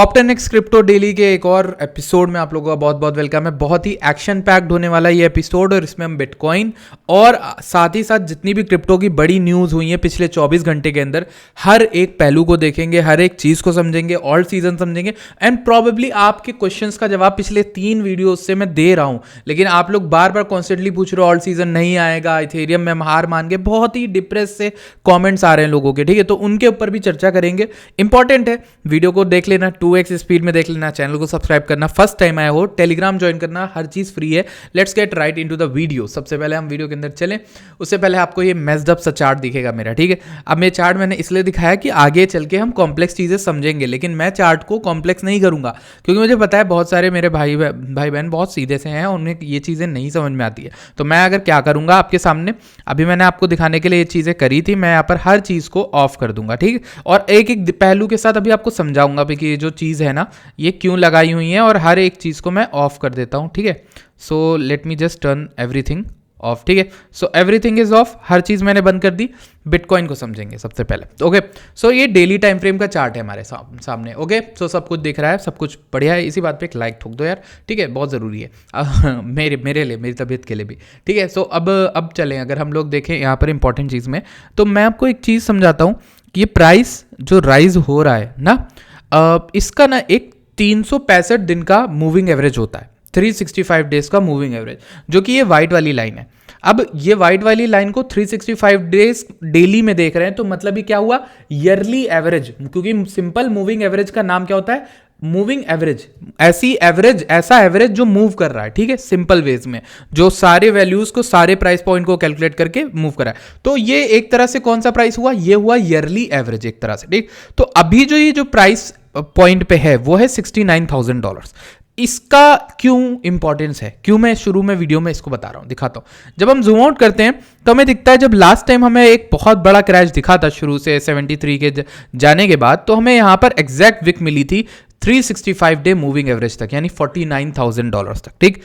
Top 10x crypto daily के एक और एपिसोड में आप लोगों का बहुत बहुत वेलकम है। बहुत ही एक्शन पैक्ड होने वाला ये एपिसोड और इसमें हम बिटकॉइन और साथ ही साथ जितनी भी क्रिप्टो की बड़ी न्यूज़ हुई है पिछले 24 घंटे के अंदर हर एक पहलू को देखेंगे, हर एक चीज़ को समझेंगे, ऑल सीजन समझेंगे एंड प्रॉबेबली आपके क्वेश्चंस का जवाब पिछले 3 वीडियो से मैं दे रहा हूँ, लेकिन आप लोग बार बार कॉन्स्टेंटली पूछ रहे हो ऑल सीजन नहीं आएगा, इथेरियम में हार मान के बहुत ही डिप्रेस से कॉमेंट्स आ रहे हैं लोगों के, ठीक है। तो उनके ऊपर भी चर्चा करेंगे। इंपॉर्टेंट है, वीडियो को देख लेना, 2x स्पीड में देख लेना, चैनल को सब्सक्राइब करना, फर्स्ट टाइम आया हो टेलीग्राम ज्वाइन करना, हर चीज फ्री है। Let's get right into the video. सबसे पहले हम वीडियो के अंदर चलें, उससे पहले आपको ये मेस्ड अप सा चार्ट दिखेगा मेरा, ठीक है। अब ये चार्ट मैंने इसलिए दिखाया कि आगे चल के हम कॉम्प्लेक्स चीजें समझेंगे, लेकिन मैं चार्ट को कॉम्प्लेक्स नहीं करूंगा क्योंकि मुझे पता है बहुत सारे मेरे भाई बहन बहुत सीधे से हैं, उन्हें ये चीजें नहीं समझ में आती है। तो मैं अगर क्या करूंगा आपके सामने, अभी मैंने आपको दिखाने के लिए ये चीजें करी थी, मैं यहाँ पर हर चीज को ऑफ कर दूंगा, ठीक है। और एक एक पहलू के साथ अभी आपको समझाऊंगा कि ये जो चीज है ना ये क्यों लगाई हुई है और हर एक चीज को मैं ऑफ कर देता हूं, ठीक है। So let me just turn everything of, ठीक है। सो एवरीथिंग इज ऑफ, हर चीज मैंने बंद कर दी। बिटकॉइन को समझेंगे सबसे पहले, ओके। सो ये डेली टाइम फ्रेम का चार्ट है हमारे सामने, ओके। सो सब कुछ दिख रहा है, सब कुछ बढ़िया है। इसी बात पे एक लाइक ठोक दो यार, ठीक है, बहुत ज़रूरी है मेरे लिए, मेरी तबीयत के लिए भी, ठीक है। सो अब चलें, अगर हम लोग देखें यहाँ पर इंपॉर्टेंट चीज़ में, तो मैं आपको एक चीज़ समझाता हूँ कि ये प्राइस जो राइज हो रहा है ना, इसका ना एक 365 दिन का मूविंग एवरेज होता है, 365 डेज का मूविंग एवरेज, जो कि ये वाइट वाली लाइन है। अब ये वाइट वाली लाइन को 365 डेज डेली में देख रहे हैं, तो मतलब ये क्या हुआ, ईयरली एवरेज, क्योंकि सिंपल मूविंग एवरेज का नाम क्या होता है, मूविंग एवरेज। ऐसा एवरेज जो मूव कर रहा है, ठीक है, सिंपल वेज में, जो सारे वैल्यूज को, सारे प्राइस पॉइंट को कैलकुलेट करके मूव कर रहा है। तो ये एक तरह से कौन सा प्राइस हुआ, ये हुआ ईयरली एवरेज एक तरह से, ठीक। तो अभी जो ये जो प्राइस पॉइंट पे है वो है $69,000। इसका क्यों इंपॉर्टेंस है, क्यों मैं शुरू में वीडियो में इसको बता रहा हूं, दिखाता हूं। जब हम जूम आउट करते हैं तो हमें दिखता है, जब लास्ट टाइम हमें एक बहुत बड़ा क्रैश दिखा था शुरू से 73 के जाने के बाद, तो हमें यहां पर एग्जैक्ट विक मिली थी 365 डे मूविंग एवरेज तक, यानी $49,000 तक, ठीक।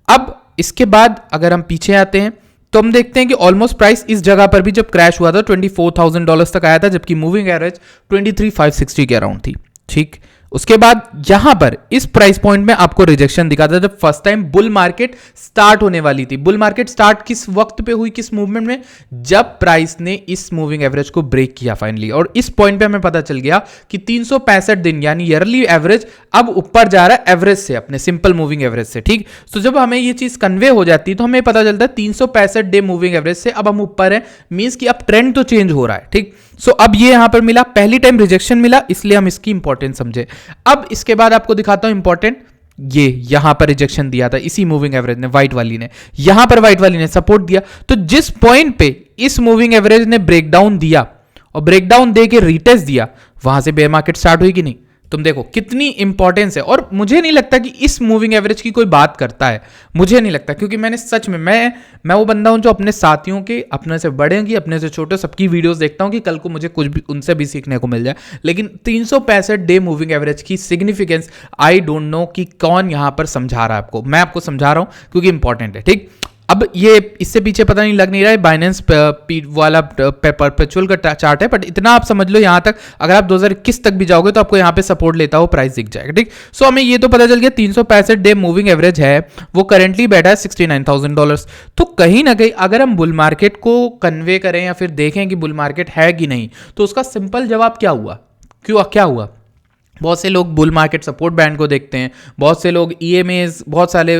अब इसके बाद अगर हम पीछे आते हैं तो हम देखते हैं कि ऑलमोस्ट प्राइस इस जगह पर भी जब क्रैश हुआ था $24,000 तक आया था, जबकि मूविंग एवरेज 23,560 के अराउंड थी, ठीक। उसके बाद यहां पर इस प्राइस पॉइंट में आपको रिजेक्शन दिखा था जब first time bull market start होने वाली थी। बुल मार्केट स्टार्ट किस वक्त पे हुई, किस मूवमेंट में, जब प्राइस ने इस मूविंग एवरेज को ब्रेक किया फाइनली, और इस पॉइंट पे हमें पता चल गया कि 365 दिन यानी ईयरली एवरेज अब ऊपर जा रहा है एवरेज से, अपने सिंपल मूविंग एवरेज से, ठीक। तो जब हमें ये चीज कन्वे हो जाती है तो हमें पता चलता है 365 डे मूविंग एवरेज से अब हम ऊपर है, मींस कि अब ट्रेंड तो चेंज हो रहा है, ठीक। सो अब ये यहां पर मिला, पहली टाइम रिजेक्शन मिला, इसलिए हम इसकी इंपॉर्टेंस समझे। अब इसके बाद आपको दिखाता हूं इंपॉर्टेंट, ये यहां पर रिजेक्शन दिया था इसी मूविंग एवरेज ने, व्हाइट वाली ने, यहां पर व्हाइट वाली ने सपोर्ट दिया। तो जिस पॉइंट पे इस मूविंग एवरेज ने ब्रेकडाउन दिया और ब्रेकडाउन दे के रीटेस्ट दिया, वहां से बेयर मार्केट स्टार्ट हुई कि नहीं। तुम देखो कितनी इंपॉर्टेंस है, और मुझे नहीं लगता कि इस मूविंग एवरेज की कोई बात करता है, मुझे नहीं लगता, क्योंकि मैंने सच में मैं वो बंदा हूं जो अपने साथियों के, अपने से बड़े की, अपने से छोटे, सबकी वीडियोस देखता हूं कि कल को मुझे कुछ भी उनसे भी सीखने को मिल जाए। लेकिन 365 डे मूविंग एवरेज की सिग्निफिकेंस आई डोंट नो कि कौन यहां पर समझा रहा है आपको, मैं आपको समझा रहा हूं क्योंकि इंपॉर्टेंट है, ठीक। अब ये इससे पीछे पता नहीं लग नहीं रहा है, बाइनेंस वाला परपेचुअल का चार्ट है, बट इतना आप समझ लो यहां तक, अगर आप 2021 तक भी जाओगे तो आपको यहां पे सपोर्ट लेता हो प्राइस दिख जाएगा, ठीक। सो हमें ये तो पता चल गया 365 डे मूविंग एवरेज है, वो करंटली बैठा है $69,000। तो कहीं ना कहीं अगर हम बुल मार्केट को कन्वे करें या फिर देखें कि बुल मार्केट है कि नहीं, तो उसका सिंपल जवाब क्या हुआ, क्या हुआ। बहुत से लोग बुल मार्केट सपोर्ट बैंड को देखते हैं, बहुत से लोग EMAs, बहुत सारे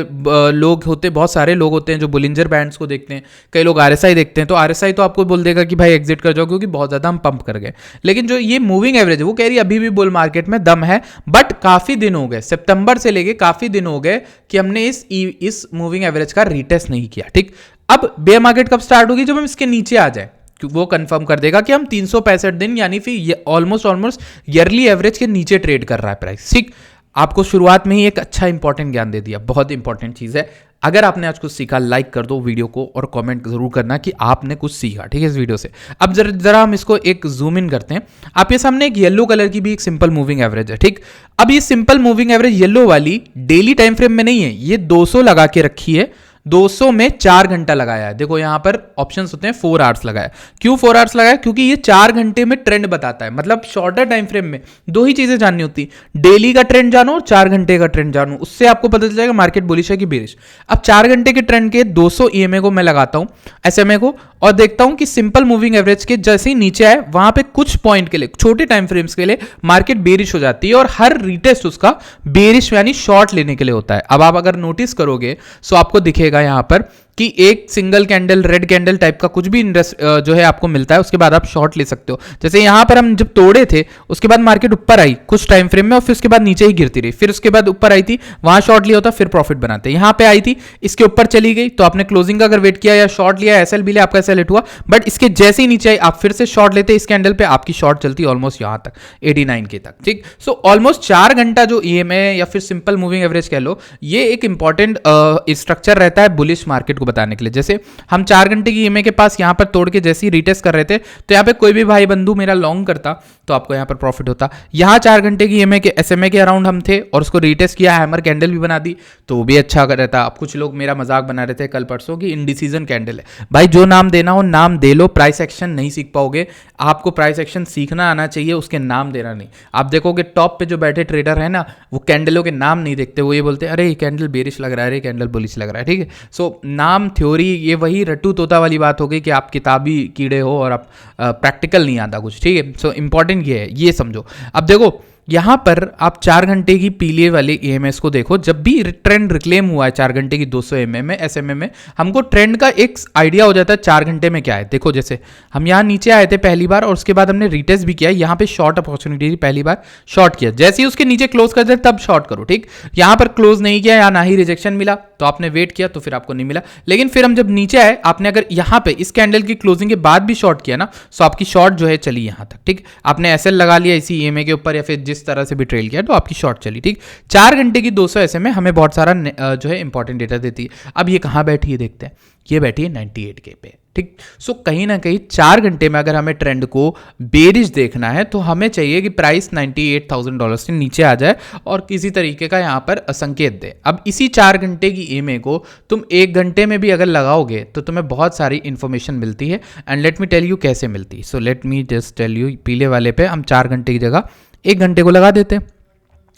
लोग होते हैं जो बुलिंजर बैंड्स को देखते हैं, कई लोग RSI देखते हैं। तो RSI तो आपको बोल देगा कि भाई एग्जिट कर जाओ क्योंकि बहुत ज़्यादा हम पंप कर गए, लेकिन जो ये मूविंग एवरेज है वो कह रही है अभी भी बुल मार्केट में दम है, बट काफ़ी दिन हो गए, सितंबर से लेके काफ़ी दिन हो गए कि हमने इस मूविंग एवरेज का रीटेस्ट नहीं किया, ठीक। अब बेयर मार्केट कब स्टार्ट होगी, जब हम इसके नीचे आ जाए, वो कंफर्म कर देगा कि हम 365 दिन यानी फिर ऑलमोस्ट ईयरली एवरेज के नीचे ट्रेड कर रहा है प्राइस, ठीक। आपको शुरुआत में ही एक अच्छा इंपॉर्टेंट ज्ञान दे दिया, बहुत इंपॉर्टेंट चीज़ है। अगर आपने आज कुछ सीखा, लाइक कर दो वीडियो को और कमेंट जरूर करना कि आपने कुछ सीखा, ठीक है, इस वीडियो से। अब जरा हम इसको एक जूम इन करते हैं। आपके सामने एक येलो कलर की भी एक सिंपल मूविंग एवरेज है, ठीक। अब ये सिंपल मूविंग एवरेज येलो वाली डेली टाइम फ्रेम में नहीं है, ये 200 लगा के रखी है, 200 में 4 घंटा लगाया है। देखो यहाँ पर ऑप्शंस होते हैं 4 आवर्स लगाया। क्यों 4 आवर्स लगाया? क्योंकि ये 4 घंटे में ट्रेंड बताता है। मतलब शॉर्टर टाइम फ्रेम में दो ही चीजें जाननी होती, डेली का ट्रेंड जानो और 4 घंटे का ट्रेंड जानो, उससे आपको पता चल जाएगा मार्केट बुलिश है कि बेरिश। अब 4 घंटे के ट्रेंड के 200 ईएमए को मैं लगाता हूं, एसएमए को, और देखता हूं कि सिंपल मूविंग एवरेज के जैसे ही नीचे आए वहां पे कुछ पॉइंट के लिए, छोटे टाइम फ्रेम्स के लिए मार्केट बेरिश हो जाती है और हर रीटेस्ट उसका बेरिश यानी शॉर्ट लेने के लिए होता है। अब आप अगर नोटिस करोगे तो आपको दिखेगा यहां पर कि एक single candle, red candle type का कुछ भी जो है आपको मिलता है, उसके बाद आप शॉर्ट ले सकते हो। जैसे यहां पर हम जब तोड़े थे उसके बाद मार्केट ऊपर आई कुछ टाइम फ्रेम में और फिर उसके बाद नीचे ही गिरती रही, फिर उसके बाद ऊपर आई थी, वहां शॉर्ट लिया होता, फिर प्रॉफिट बनाते। यहां पे आई थी, इसके ऊपर चली गई तो आपने क्लोजिंग का अगर वेट किया या शॉर्ट लिया, एसएल भी लिया, आपका एसएल हिट हुआ, बट इसके जैसे ही नीचे आई आप फिर से शॉर्ट लेते, इस कैंडल पे आपकी शॉर्ट चलती ऑलमोस्ट यहां तक 89 के तक। ठीक, सो ऑलमोस्ट 4 घंटा जो ईएमए या फिर सिंपल मूविंग एवरेज कह लो, ये एक इंपॉर्टेंट स्ट्रक्चर रहता है बुलिश मार्केट को बताने के लिए। जैसे हम 4 घंटे की ईएमए के पास यहां पर तोड़ के जैसे ही रीटेस्ट कर रहे थे तो यहां पे कोई भी भाई बंधु मेरा लॉन्ग करता तो आपको यहां पर प्रॉफिट होता। यहां 4 घंटे की ईएमए के एसएमए के अराउंड हम थे और उसको रीटेस्ट किया, हैमर कैंडल भी बना दी तो वो भी अच्छा कर रहता। अब कुछ लोग मेरा मजाक बना रहे थे कल परसों की इनडिसीजन कैंडल है। भाई जो नाम देना हो नाम दे लो, प्राइस एक्शन नहीं सीख पाओगे। आपको प्राइस एक्शन सीखना आना चाहिए, उसके नाम देना नहीं। आप देखोगे टॉप पे जो बैठे ट्रेडर है ना, वो कैंडलों के नाम नहीं देखते, वो ये बोलते हैं अरे ये कैंडल बेरिश लग रहा है, अरे कैंडल बुलिश लग रहा है। ठीक है, सो नाम, थ्योरी, ये वही रट्टू तोता वाली बात हो गई कि आप किताबी कीड़े हो और आप प्रैक्टिकल नहीं आता कुछ। ठीक है, सो इंपॉर्टेंट ये है, ये समझो। अब देखो यहां पर आप 4 घंटे की पीले वाले ईएमएस को देखो, जब भी ट्रेंड रिक्लेम हुआ है 4 घंटे की 200 एमए में, एसएमए में, हमको ट्रेंड का एक आइडिया हो जाता है 4 घंटे में क्या है। देखो जैसे हम यहां नीचे आए थे पहली बार और उसके बाद हमने रिटेस्ट भी किया, यहां पे शॉर्ट अपॉर्चुनिटी पहली बार शॉर्ट किया, जैसे ही उसके नीचे क्लोज कर दे तब शॉर्ट करो। ठीक, यहां पर क्लोज नहीं किया या ना ही रिजेक्शन मिला तो आपने वेट किया तो फिर आपको नहीं मिला। लेकिन फिर हम जब नीचे आए, आपने अगर यहां पे इस कैंडल की क्लोजिंग के बाद भी शॉर्ट किया ना, तो आपकी शॉर्ट जो है चली यहां तक। ठीक, आपने एसएल लगा लिया इसी ईएमए के ऊपर या फिर जिस तरह से भी ट्रेल किया तो आपकी शॉर्ट चली। ठीक, 4 घंटे की 200 एसएमए हमें बहुत सारा जो है इंपॉर्टेंट डेटा देती है। अब ये कहां बैठी है देखते हैं, ये बैठी है 98 के पे। ठीक, सो कहीं ना कहीं 4 घंटे में अगर हमें ट्रेंड को बेरिश देखना है तो हमें चाहिए कि प्राइस $98,000 से नीचे आ जाए और किसी तरीके का यहां पर संकेत दे। अब इसी 4 घंटे की ईएमए को तुम 1 घंटे में भी अगर लगाओगे तो तुम्हें बहुत सारी इंफॉर्मेशन मिलती है and let me tell you कैसे मिलती है। So let me just tell you, पीले वाले पे हम 4 घंटे की जगह 1 घंटे को लगा देते हैं।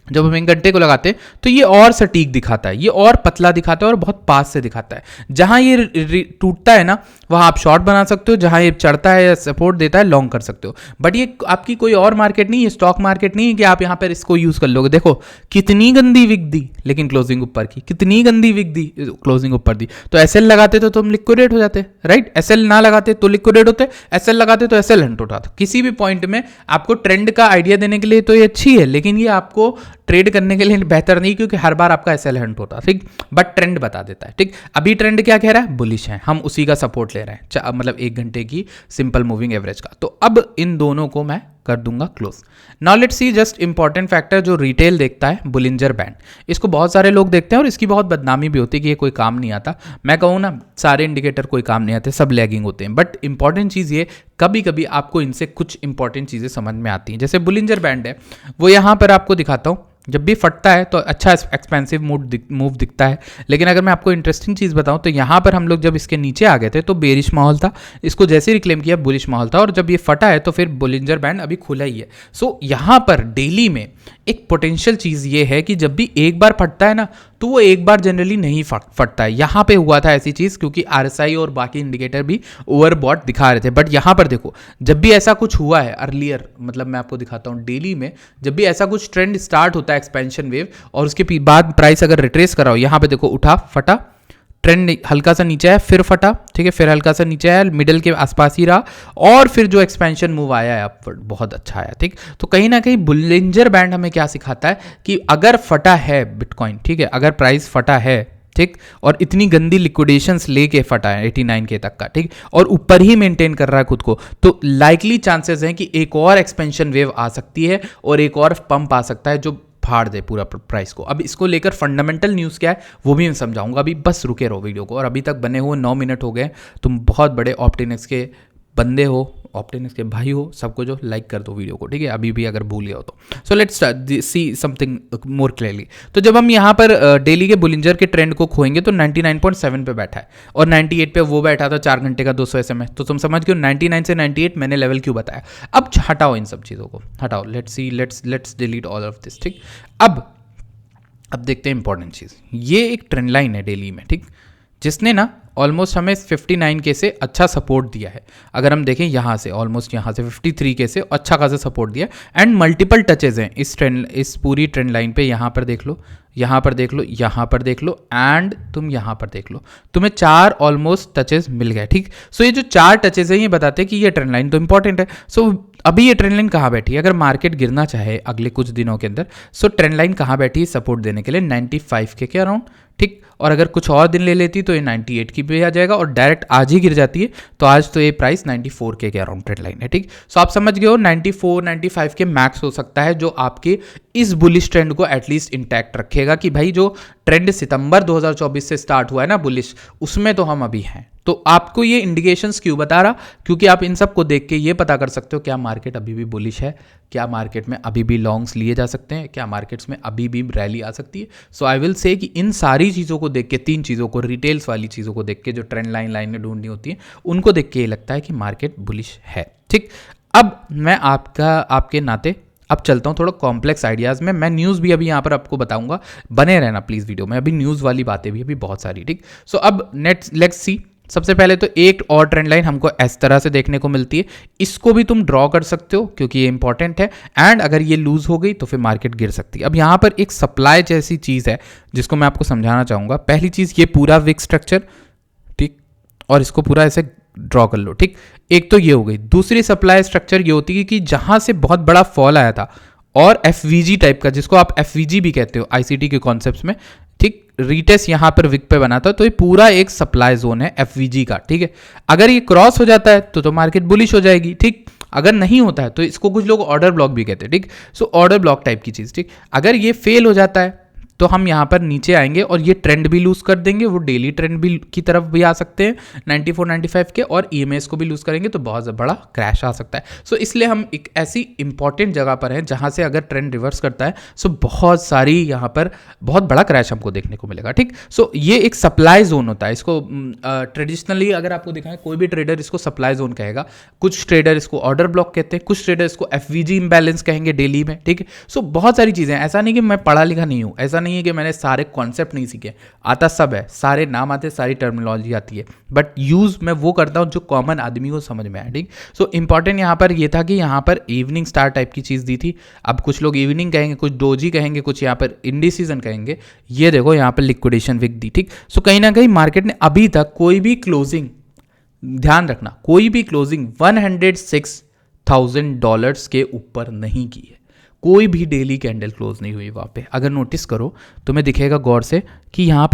जब हम 1 घंटे को लगाते हैं तो ये और सटीक दिखाता है, ये और पतला दिखाता है और बहुत पास से दिखाता है। जहां ये टूटता है ना वहां आप शॉर्ट बना सकते हो, जहां ये चढ़ता है या सपोर्ट देता है लॉन्ग कर सकते हो। बट ये आपकी कोई और मार्केट नहीं है, स्टॉक मार्केट नहीं है कि आप यहां पर इसको यूज कर लोगे। देखो कितनी गंदी विक दी लेकिन क्लोजिंग ऊपर की, कितनी गंदी विक दी क्लोजिंग ऊपर दी। तो एसएल लगाते तो तुम लिक्विडेट हो जाते, राइट? एसएल ना लगाते तो लिक्विडेट होते, एसएल लगाते तो एसएल हंट होता। किसी भी पॉइंट में आपको ट्रेंड का आइडिया देने के लिए तो ये अच्छी है, लेकिन ये आपको ट्रेड करने के लिए बेहतर नहीं, क्योंकि हर बार आपका एसएल हंट होता। ठीक, बट ट्रेंड बता देता है। ठीक, अभी ट्रेंड क्या कह रहा है? बुलिश है, हम उसी का सपोर्ट ले रहे हैं, मतलब 1 घंटे की सिंपल मूविंग एवरेज का। तो अब इन दोनों को मैं कर दूंगा close. Now let's see just important factor जो रिटेल देखता है, बुलिंजर बैंड। इसको बहुत सारे लोग देखते हैं और इसकी बहुत बदनामी भी होती है कि ये कोई काम नहीं आता। मैं कहूँ ना, सारे इंडिकेटर कोई काम नहीं आते, सब लैगिंग होते हैं। बट इंपॉर्टेंट चीज़ ये, कभी कभी आपको इनसे कुछ इंपॉर्टेंट चीज़ें समझ में आती हैं। जैसे बुलिंजर बैंड है, वो यहाँ पर आपको दिखाता हूँ, जब भी फटता है तो अच्छा एक्सपेंसिव मूव दिखता है। लेकिन अगर मैं आपको इंटरेस्टिंग चीज़ बताऊं तो यहाँ पर हम लोग जब इसके नीचे आ गए थे तो बेरिश माहौल था, इसको जैसे रिक्लेम किया बुलिश माहौल था, और जब ये फटा है तो फिर बुलिंजर बैंड अभी खुला ही है। सो यहाँ पर डेली में एक पोटेंशियल चीज़ ये है कि जब भी एक बार फटता है ना तो वो एक बार जनरली नहीं फटता है। यहाँ पे हुआ था ऐसी चीज़, क्योंकि आरएसआई और बाकी इंडिकेटर भी ओवरबॉट दिखा रहे थे। बट यहाँ पर देखो, जब भी ऐसा कुछ हुआ है अर्लियर, मतलब मैं आपको दिखाता हूँ डेली में, जब भी ऐसा कुछ ट्रेंड स्टार्ट होता है एक्सपेंशन वेव और उसके बाद प्राइस अगर रिट्रेस कराओ, यहाँ पे देखो उठा, फटा, ट्रेंड हल्का सा नीचे आया, फिर फटा, ठीक है, फिर हल्का सा नीचे आया, मिडल के आसपास ही रहा, और फिर जो एक्सपेंशन मूव आया है अपवर्ड बहुत अच्छा आया। ठीक, तो कहीं ना कहीं बुलिंजर बैंड हमें क्या सिखाता है कि अगर फटा है बिटकॉइन, ठीक है, अगर प्राइस फटा है, ठीक, और इतनी गंदी लिक्विडेशंस लेके फटा है 89 के तक का, ठीक, और ऊपर ही मेंटेन कर रहा है खुद को, तो लाइकली चांसेस हैं कि एक और एक्सपेंशन वेव आ सकती है और एक और पंप आ सकता है जो फाड़ दे पूरा प्राइस को। अब इसको लेकर फंडामेंटल न्यूज़ क्या है वो भी मैं समझाऊंगा, अभी बस रुके रहो वीडियो को। और अभी तक बने हुए 9 मिनट हो गए, तुम बहुत बड़े ऑप्टिमिक्स के बंदे हो, ऑप्टिमिस्ट के भाई हो, सबको जो लाइक कर दो वीडियो को, ठीक है, अभी भी अगर भूल गया हो तो। So let's see something more clearly. तो जब हम यहाँ पर डेली के बुलिंजर के ट्रेंड को खोएंगे तो 99.7 पे बैठा है और 98 पे वो बैठा था 4 घंटे का 200 SMA। तो तुम समझ गए 99 से 98 मैंने लेवल क्यों बताया। अब हटाओ इन सब चीज़ों को, हटाओ, let's delete all of this, ठीक। अब देखते हैं इंपॉर्टेंट चीज़, ये एक ट्रेंड लाइन है डेली में, ठीक, जिसने ना ऑलमोस्ट हमें 59K से अच्छा सपोर्ट दिया है। अगर हम देखें यहाँ से ऑलमोस्ट यहाँ से 53K से अच्छा खासा सपोर्ट दिया एंड मल्टीपल टचेज हैं इस पूरी ट्रेंड लाइन पे। यहाँ पर देख लो, यहाँ पर देख लो, यहाँ पर देख लो एंड तुम यहाँ पर देख लो, तुम्हें 4 ऑलमोस्ट टचेज मिल गए, ठीक। सो ये जो 4 टचेज हैं ये बताते हैं कि ये ट्रेंड लाइन तो इंपॉर्टेंट है। सो अभी ये ट्रेंड लाइन कहाँ बैठी है, अगर मार्केट गिरना चाहे अगले कुछ दिनों के अंदर, सो ट्रेंड लाइन कहाँ बैठी है सपोर्ट देने के लिए 95K के अराउंड, ठीक। और अगर कुछ और दिन ले लेती तो ये 98 की भी आ जाएगा और डायरेक्ट आज ही गिर जाती है तो आज तो ये प्राइस 94K के अराउंड ट्रेंड लाइन है, ठीक। सो आप समझ गए हो 94 95 के मैक्स हो सकता है जो आपके इस बुलिश ट्रेंड को एटलीस्ट इंटैक्ट रखेगा कि भाई जो ट्रेंड सितंबर 2024 से स्टार्ट हुआ है ना बुलिश, उसमें तो हम अभी हैं। तो आपको ये इंडिकेशंस क्यों बता रहा, क्योंकि आप इन सब को देख के ये पता कर सकते हो क्या मार्केट अभी भी बुलिश है, क्या मार्केट में अभी भी लॉन्ग्स लिए जा सकते हैं, क्या मार्केट्स में अभी भी रैली आ सकती है। सो आई विल से कि इन सारी चीज़ों को देख के, 3 चीज़ों को, रिटेल्स वाली चीज़ों को देख के, जो ट्रेंड लाइनें ढूंढनी होती हैं उनको देख के ये लगता है कि मार्केट बुलिश है, ठीक। अब मैं आपके नाते अब चलता हूँ थोड़ा कॉम्प्लेक्स आइडियाज़ में। मैं न्यूज़ भी अभी यहाँ पर आपको बताऊंगा, बने रहना प्लीज़ वीडियो में, अभी न्यूज़ वाली बातें भी अभी बहुत सारी, ठीक। सो अब लेट्स सी, सबसे पहले तो एक और ट्रेंड लाइन हमको इस तरह से देखने को मिलती है, इसको भी तुम ड्रॉ कर सकते हो क्योंकि ये इंपॉर्टेंट है एंड अगर ये लूज हो गई तो फिर मार्केट गिर सकती है। अब यहाँ पर एक सप्लाई जैसी चीज़ है जिसको मैं आपको समझाना चाहूँगा। पहली चीज़, ये पूरा विक स्ट्रक्चर, ठीक, और इसको पूरा ऐसे ड्रॉ कर लो, ठीक। एक तो ये हो गई। दूसरी सप्लाई स्ट्रक्चर ये होती है कि जहाँ से बहुत बड़ा फॉल आया था और FVG टाइप का, जिसको आप FVG भी कहते हो ICT के कॉन्सेप्ट्स में, ठीक, रीटेस्ट यहाँ पर विक पे बना था, तो ये पूरा एक सप्लाई जोन है FVG का, ठीक है। अगर ये क्रॉस हो जाता है तो मार्केट बुलिश हो जाएगी, ठीक। अगर नहीं होता है तो इसको कुछ लोग ऑर्डर ब्लॉक भी कहते हैं, ठीक। सो ऑर्डर ब्लॉक टाइप की चीज़, ठीक। अगर ये फेल हो जाता है तो हम यहाँ पर नीचे आएंगे और ये ट्रेंड भी लूज कर देंगे, वो डेली ट्रेंड भी की तरफ भी आ सकते हैं 94 95 के, और EMAs को भी लूज करेंगे तो बहुत बड़ा क्रैश आ सकता है। सो इसलिए हम एक ऐसी इंपॉर्टेंट जगह पर हैं जहाँ से अगर ट्रेंड रिवर्स करता है सो बहुत सारी यहाँ पर बहुत बड़ा क्रैश हमको देखने को मिलेगा, ठीक। सो ये एक सप्लाई जोन होता है, इसको ट्रेडिशनली अगर आपको दिखाएं कोई भी ट्रेडर इसको सप्लाई जोन कहेगा, कुछ ट्रेडर इसको ऑर्डर ब्लॉक कहते हैं, कुछ ट्रेडर इसको FVG इम्बैलेंस कहेंगे डेली में, ठीक है। सो बहुत सारी चीज़ें, ऐसा नहीं कि मैं पढ़ा लिखा नहीं हूँ, ऐसा नहीं है कि मैंने सारे कॉन्सेप्ट नहीं सीखे, आता सब है, सारे नाम आते, सारी टर्मिनोलॉजी आती है, बट यूज़ मैं वो करता हूँ जो कॉमन आदमी को समझ में आए, ठीक। सो इंपॉर्टेंट यहाँ पर ये था कि यहाँ पर इवनिंग स्टार टाइप की चीज़ दी थी। अब कुछ लोग इवनिंग कहेंगे, कुछ डोजी कहेंगे, कुछ यहाँ पर इंडिसीजन कहेंगे। ये देखो यहाँ पर लिक्विडेशन विक दी, ठीक। सो कहीं ना कहीं मार्केट ने अभी तक कोई भी क्लोजिंग, ध्यान रखना, कोई भी क्लोजिंग $106,000 के ऊपर नहीं की है, कोई भी डेली कैंडल क्लोज नहीं हुई वहाँ पे। अगर नोटिस करो तो मैं दिखेगा गौर से कि यहाँ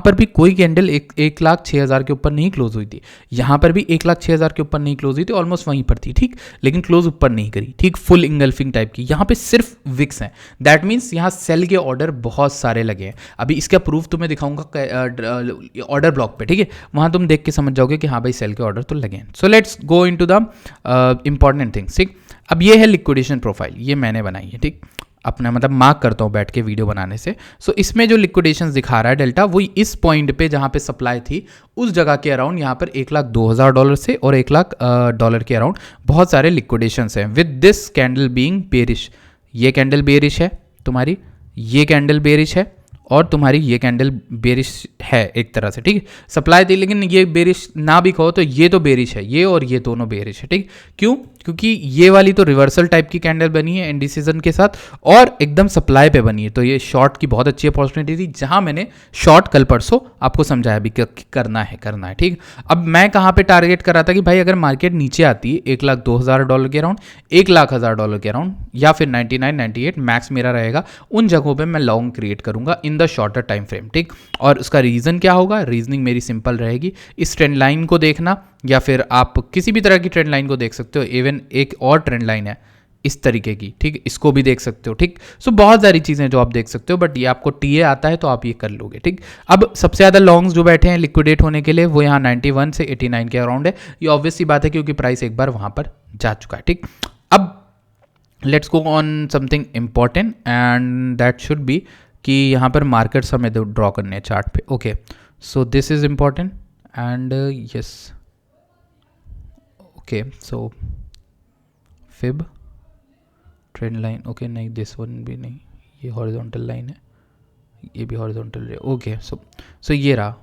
पर भी कोई कैंडल 1,06,000 के ऊपर नहीं क्लोज हुई थी, यहाँ पर भी 1,06,000 के ऊपर नहीं क्लोज हुई थी, ऑलमोस्ट वहीं पर थी, ठीक, लेकिन क्लोज ऊपर नहीं करी, ठीक, फुल इंगल्फिंग टाइप की। यहाँ पे सिर्फ विक्स हैं, दैट मीन्स यहाँ सेल के ऑर्डर बहुत सारे लगे हैं। अभी इसका प्रूफ तुम्हें दिखाऊंगा ऑर्डर ब्लॉक पे, ठीक है, वहाँ तुम देख के समझ जाओगे कि हाँ भाई सेल के ऑर्डर तो लगे हैं। So let's go in to the important things, ठीक। अब ये है लिक्विडेशन प्रोफाइल, ये मैंने बनाई है, ठीक, अपना मतलब मार्क करता हूँ बैठ के वीडियो बनाने से। सो इसमें जो लिक्विडेशन दिखा रहा है डेल्टा, वो इस पॉइंट पे जहाँ पे सप्लाई थी उस जगह के अराउंड यहाँ पर $1,02,000 से और $1,00,000 के अराउंड बहुत सारे लिक्विडेशंस हैं, with this candle being bearish. ये कैंडल बेरिश है तुम्हारी, ये कैंडल बेरिश है और तुम्हारी ये कैंडल बेरिश है एक तरह से, ठीक है। सप्लाई थी लेकिन ये बेरिश ना भी कहो तो ये तो बेरिश है, ये और ये दोनों बेरिश है, ठीक। क्यों? क्योंकि ये वाली तो रिवर्सल टाइप की कैंडल बनी है इंडिसीजन के साथ और एकदम सप्लाई पे बनी है, तो ये शॉर्ट की बहुत अच्छी अपॉर्चुनिटी थी, जहां मैंने शॉर्ट कल परसों आपको समझाया भी करना है, ठीक। अब मैं कहाँ पे टारगेट कर रहा था कि भाई अगर मार्केट नीचे आती है $1,02,000 के अराउंड, $1,00,000 के अराउंड, या फिर 99 98 मैक्स मेरा रहेगा, उन जगहों पर मैं लॉन्ग क्रिएट करूंगा in the shorter time frame, ठीक। और उसका रीजन क्या होगा? रीजनिंग मेरी सिंपल रहेगी, इस ट्रेंड लाइन को देखना, या फिर आप किसी भी तरह की ट्रेंड लाइन को देख सकते हो। इवन एक और ट्रेंड लाइन है, इस तरीके की, ठीक है, इसको भी देख सकते हो, ठीक। सो बहुत सारी चीज़ें जो आप देख सकते हो, बट ये आपको टीए आता है तो आप ये कर लोगे, ठीक। अब सबसे ज़्यादा लॉन्ग्स जो बैठे हैं लिक्विडेट होने के लिए वो यहाँ 91 से 89 के अराउंड है। ये ऑब्वियस सी बात है क्योंकि प्राइस एक बार वहाँ पर जा चुका है, ठीक। अब let's go on something important and that should be कि यहाँ पर मार्केट्स हमें ड्रॉ करने हैं चार्ट पे। Okay, so this is important and yes, okay, so fib trend line, okay, नहीं दिस वन भी नहीं, ये हॉरिजॉन्टल लाइन है, ये भी हॉरिजॉन्टल है। ओके, सो ये रहा,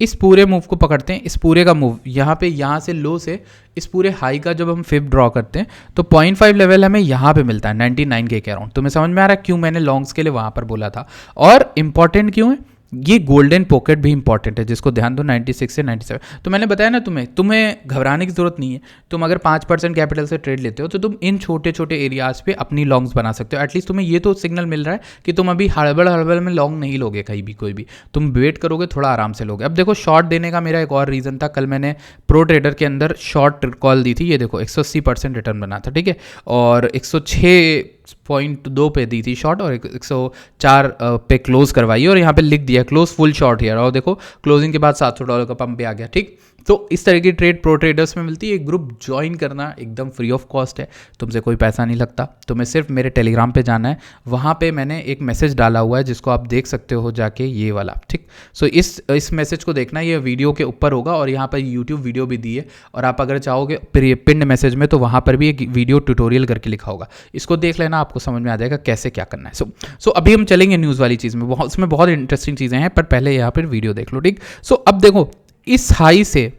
इस पूरे मूव को पकड़ते हैं, इस पूरे का मूव यहाँ पे, यहाँ से लो से इस पूरे हाई का जब हम फिब ड्रॉ करते हैं तो 0.5 लेवल हमें यहाँ पे मिलता है 99 के अराउंड। तुम्हें समझ में आ रहा है क्यों मैंने लॉन्ग्स के लिए वहाँ पर बोला था, और इंपॉर्टेंट क्यों है ये गोल्डन पॉकेट भी इंपॉर्टेंट है, जिसको ध्यान दो 96 से 97। तो मैंने बताया ना तुम्हें घबराने की जरूरत नहीं है। तुम अगर 5% कैपिटल से ट्रेड लेते हो तो तुम इन छोटे छोटे एरियाज पे अपनी लॉन्ग्स बना सकते हो। एटलीस्ट तुम्हें ये तो सिग्नल मिल रहा है कि तुम अभी हड़बड़ में लॉन्ग नहीं लोगे कहीं भी, कोई भी, तुम वेट करोगे, थोड़ा आराम से लोगे। अब देखो शॉर्ट देने का मेरा एक और रीज़न था, कल मैंने प्रो ट्रेडर के अंदर शॉर्ट कॉल दी थी, ये देखो 180% रिटर्न बना था, ठीक है, और 106.2 पे दी थी शॉर्ट और 104 पे क्लोज करवाई, और यहाँ पे लिख दिया क्लोज फुल शॉर्ट हियर, और देखो क्लोजिंग के बाद $700 का पंप पे आ गया, ठीक। तो इस तरह की ट्रेड प्रो ट्रेडर्स में मिलती है। एक ग्रुप ज्वाइन करना एकदम फ्री ऑफ कॉस्ट है, तुमसे कोई पैसा नहीं लगता, तुम्हें सिर्फ मेरे टेलीग्राम पे जाना है, वहाँ पे मैंने एक मैसेज डाला हुआ है जिसको आप देख सकते हो जाके, ये वाला, ठीक। सो इस मैसेज को देखना, ये वीडियो के ऊपर होगा और यहाँ पर यूट्यूब वीडियो भी दी है, और आप अगर चाहोगे पिंड मैसेज में तो वहाँ पर भी एक वीडियो ट्यूटोरियल करके लिखा होगा, इसको देख लेना, आपको समझ में आ जाएगा कैसे क्या करना है। सो अभी हम चलेंगे न्यूज़ वाली चीज़ में, उसमें बहुत इंटरेस्टिंग चीज़ें हैं, पर पहले यहाँ पर वीडियो देख लो, ठीक। सो अब देखो इस हाई से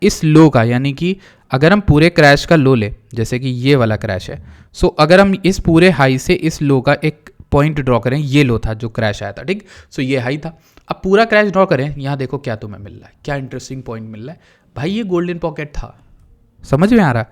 इस लो का, यानी कि अगर हम पूरे क्रैश का लो ले, जैसे कि ये वाला क्रैश है, सो अगर हम इस पूरे हाई से इस लो का एक पॉइंट ड्रॉ करें, ये लो था जो क्रैश आया था, ठीक। सो ये हाई था, अब पूरा क्रैश ड्रॉ करें, यहाँ देखो क्या तुम्हें मिल रहा है, क्या इंटरेस्टिंग पॉइंट मिल रहा है भाई, ये गोल्डन पॉकेट था, समझ में आ रहा,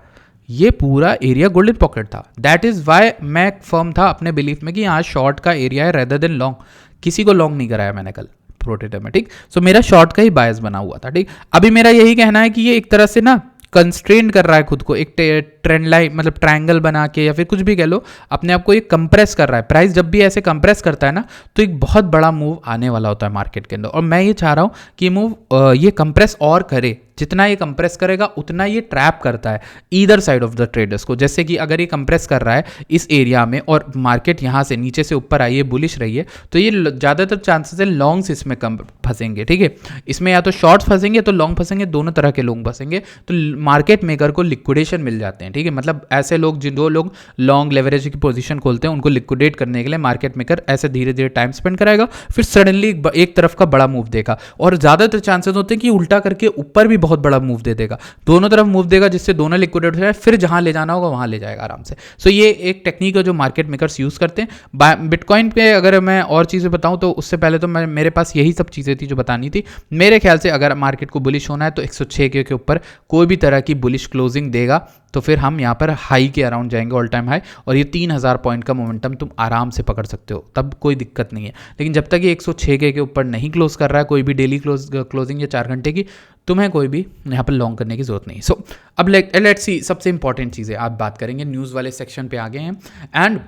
ये पूरा एरिया गोल्डन पॉकेट था। दैट इज वाई मैं फर्म था अपने बिलीफ में कि यहाँ शॉर्ट का एरिया है रेदर देन लॉन्ग। किसी को लॉन्ग नहीं कराया मैंने कल प्रो ट्रेडर में, ठीक। सो मेरा शॉर्ट का ही बायस बना हुआ था, ठीक। अभी मेरा यही कहना है कि ये एक तरह से ना कंस्ट्रेंट कर रहा है खुद को, एक ट्रेंड लाइन मतलब ट्रायंगल बना के, या फिर कुछ भी कह लो, अपने आप को एक कंप्रेस कर रहा है। प्राइस जब भी ऐसे कंप्रेस करता है ना तो एक बहुत बड़ा मूव आने वाला होता है मार्केट के अंदर, और मैं ये चाह रहा हूँ कि मूव ये कंप्रेस और करे, जितना ये कंप्रेस करेगा उतना ये ट्रैप करता है either side of the traders को। जैसे कि अगर ये कंप्रेस कर रहा है इस एरिया में और मार्केट यहाँ से नीचे से ऊपर आई है, बुलिश रही है, तो ये ज़्यादातर चांसेस है लॉन्ग्स इसमें कम फंसेंगे, ठीक है। इसमें या तो शॉर्ट्स फंसेंगे तो लॉन्ग फंसेंगे, दोनों तरह के लॉन्ग फंसेंगे, तो मार्केट मेकर को लिक्विडेशन मिल जाते हैं, ठीक है। मतलब ऐसे लोग जो लोग लॉन्ग लेवरेज की पोजीशन खोलते हैं उनको लिक्विडेट करने के लिए मार्केट मेकर ऐसे धीरे धीरे टाइम स्पेंड कराएगा, फिर सडनली एक तरफ का बड़ा मूव देगा, और ज़्यादातर चांसेस होते हैं कि उल्टा करके ऊपर भी बहुत बड़ा मूव दे देगा, दोनों तरफ मूव देगा, जिससे दोनों लिक्विडेट हो जाए, फिर जहां ले जाना होगा वहां ले जाएगा आराम से। सो ये एक टेक्निक है जो मार्केट मेकर्स यूज करते हैं। बिटकॉइन पे अगर मैं और चीज़ें बताऊं तो उससे पहले तो मेरे पास यही सब चीज़ें थी जो बतानी थी। मेरे ख्याल से अगर मार्केट को बुलिश होना है तो 106 के ऊपर कोई भी तरह की बुलिश क्लोजिंग देगा तो फिर हम यहाँ पर हाई के अराउंड जाएंगे, ऑल टाइम हाई, और ये 3000 पॉइंट का मोमेंटम तुम आराम से पकड़ सकते हो, तब कोई दिक्कत नहीं है। लेकिन जब तक ये 106 के ऊपर नहीं क्लोज कर रहा है कोई भी डेली क्लोजिंग या 4 घंटे की, तुम्हें कोई भी यहाँ पर लॉन्ग करने की जरूरत नहीं। सो अब लेट्स सी, सबसे इंपॉर्टेंट चीज़ें आप बात करेंगे, न्यूज़ वाले सेक्शन पे आ गए हैं। एंड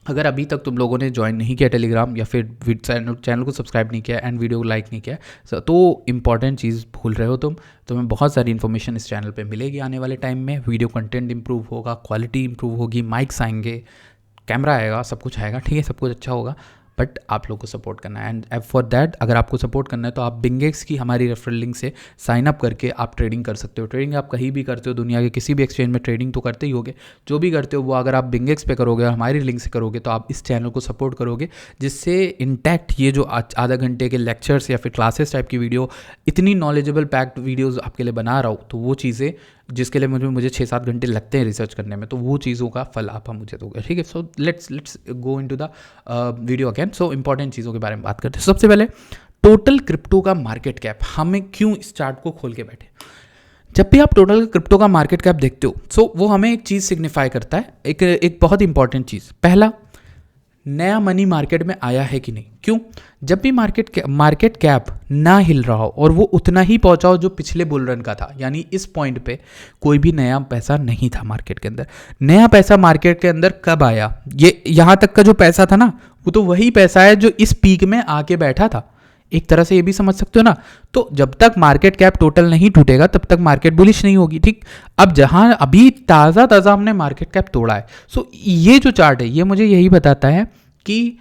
अगर अभी तक तुम लोगों ने ज्वाइन नहीं किया टेलीग्राम या फिर चैनल को सब्सक्राइब नहीं किया एंड वीडियो को लाइक नहीं किया, तो इंपॉर्टेंट चीज़ भूल रहे हो तुम्हें बहुत सारी इन्फॉर्मेशन इस चैनल पे मिलेगी आने वाले टाइम में। वीडियो कंटेंट इंप्रूव होगा, क्वालिटी इंप्रूव होगी, माइक्स आएंगे, कैमरा आएगा, सब कुछ आएगा, ठीक है, सब कुछ अच्छा होगा, बट आप लोग को सपोर्ट करना है। एंड फॉर दैट अगर आपको सपोर्ट करना है तो आप बिंगेक्स की हमारी रेफरल लिंक से साइन अप करके आप ट्रेडिंग कर सकते हो। ट्रेडिंग आप कहीं भी करते हो, दुनिया के किसी भी एक्सचेंज में ट्रेडिंग तो करते ही होगे, जो भी करते हो वो अगर आप बिंगेक्स पे करोगे और हमारी लिंक से करोगे तो आप इस चैनल को सपोर्ट करोगे, जिससे इंटैक्ट ये जो आधा घंटे के लेक्चर्स या फिर क्लासेस टाइप की वीडियो, इतनी नॉलेजेबल पैक्ड वीडियोज़ आपके लिए बना रहा हूँ, तो वो चीज़ें जिसके लिए मुझे 6-7 घंटे लगते हैं रिसर्च करने में, तो वो चीज़ों का फल आप मुझे दोगे, ठीक है। सो let's go into the video again. So important चीज़ों के बारे में बात करते हैं। सबसे पहले टोटल क्रिप्टो का मार्केट कैप, हमें क्यों इस चार्ट को खोल के बैठे। जब भी आप टोटल क्रिप्टो का मार्केट कैप देखते हो, सो वो हमें एक चीज़ सिग्निफाई करता है, एक बहुत इंपॉर्टेंट चीज़। पहला, नया मनी मार्केट में आया है कि नहीं। क्यों? जब भी मार्केट कैप ना हिल रहा हो और वो उतना ही पहुंचा हो जो पिछले बुल रन का था, यानी इस पॉइंट पे कोई भी नया पैसा नहीं था मार्केट के अंदर। नया पैसा मार्केट के अंदर कब आया? ये यहाँ तक का जो पैसा था ना, वो तो वही पैसा है जो इस पीक में आके बैठा था। एक तरह से ये भी समझ सकते हो ना। तो जब तक मार्केट कैप टोटल नहीं टूटेगा तब तक मार्केट बुलिश नहीं होगी, ठीक। अब जहां अभी ताज़ा हमने मार्केट कैप तोड़ा है, सो ये जो चार्ट है ये मुझे यही बताता है कि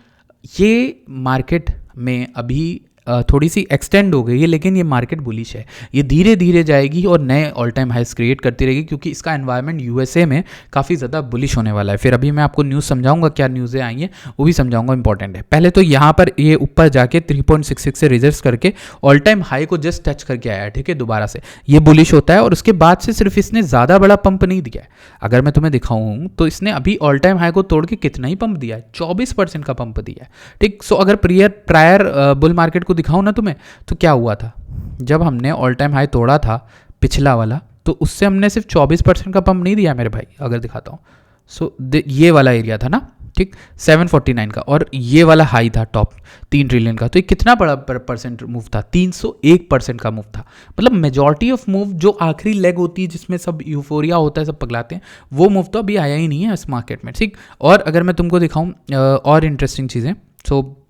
ये मार्केट में अभी थोड़ी सी एक्सटेंड हो गई है, लेकिन ये मार्केट बुलिश है। ये धीरे धीरे जाएगी और नए ऑल टाइम हाइस क्रिएट करती रहेगी, क्योंकि इसका एनवायरनमेंट यूएसए में काफ़ी ज़्यादा बुलिश होने वाला है। फिर अभी मैं आपको न्यूज़ समझाऊंगा, क्या न्यूज़ें आई हैं वो भी समझाऊंगा, इंपॉर्टेंट है। पहले तो यहाँ पर ये ऊपर जाके 3.66 से रिजर्व करके ऑल टाइम हाई को जस्ट टच करके आया है, ठीक है, दोबारा से ये बुलिश होता है। और उसके बाद से सिर्फ इसने ज़्यादा बड़ा पंप नहीं दिया है। अगर मैं तुम्हें दिखाऊँ तो इसने अभी ऑल टाइम हाई को तोड़ के कितना ही पंप दिया है, 24% का पंप दिया है, ठीक। सो अगर प्रायर बुल मार्केट को दिखाऊं ना तुम्हें, तो क्या हुआ था जब हमने ऑल टाइम हाई तोड़ा था पिछला वाला, तो उससे हमने सिर्फ 24% का पंप नहीं दिया मेरे भाई। अगर दिखाता हूँ, सो ये वाला एरिया था ना, ठीक, 749 का, और ये वाला हाई था टॉप 3 ट्रिलियन का। तो ये कितना बड़ा परसेंट मूव था? 301% का मूव था। मतलब मेजॉरिटी ऑफ मूव जो आखिरी लेग होती है जिसमें सब यूफोरिया होता है, सब पगलाते हैं, वो मूव तो अभी आया ही नहीं है इस मार्केट में, ठीक। और अगर मैं तुमको दिखाऊँ और इंटरेस्टिंग चीज़ें, सो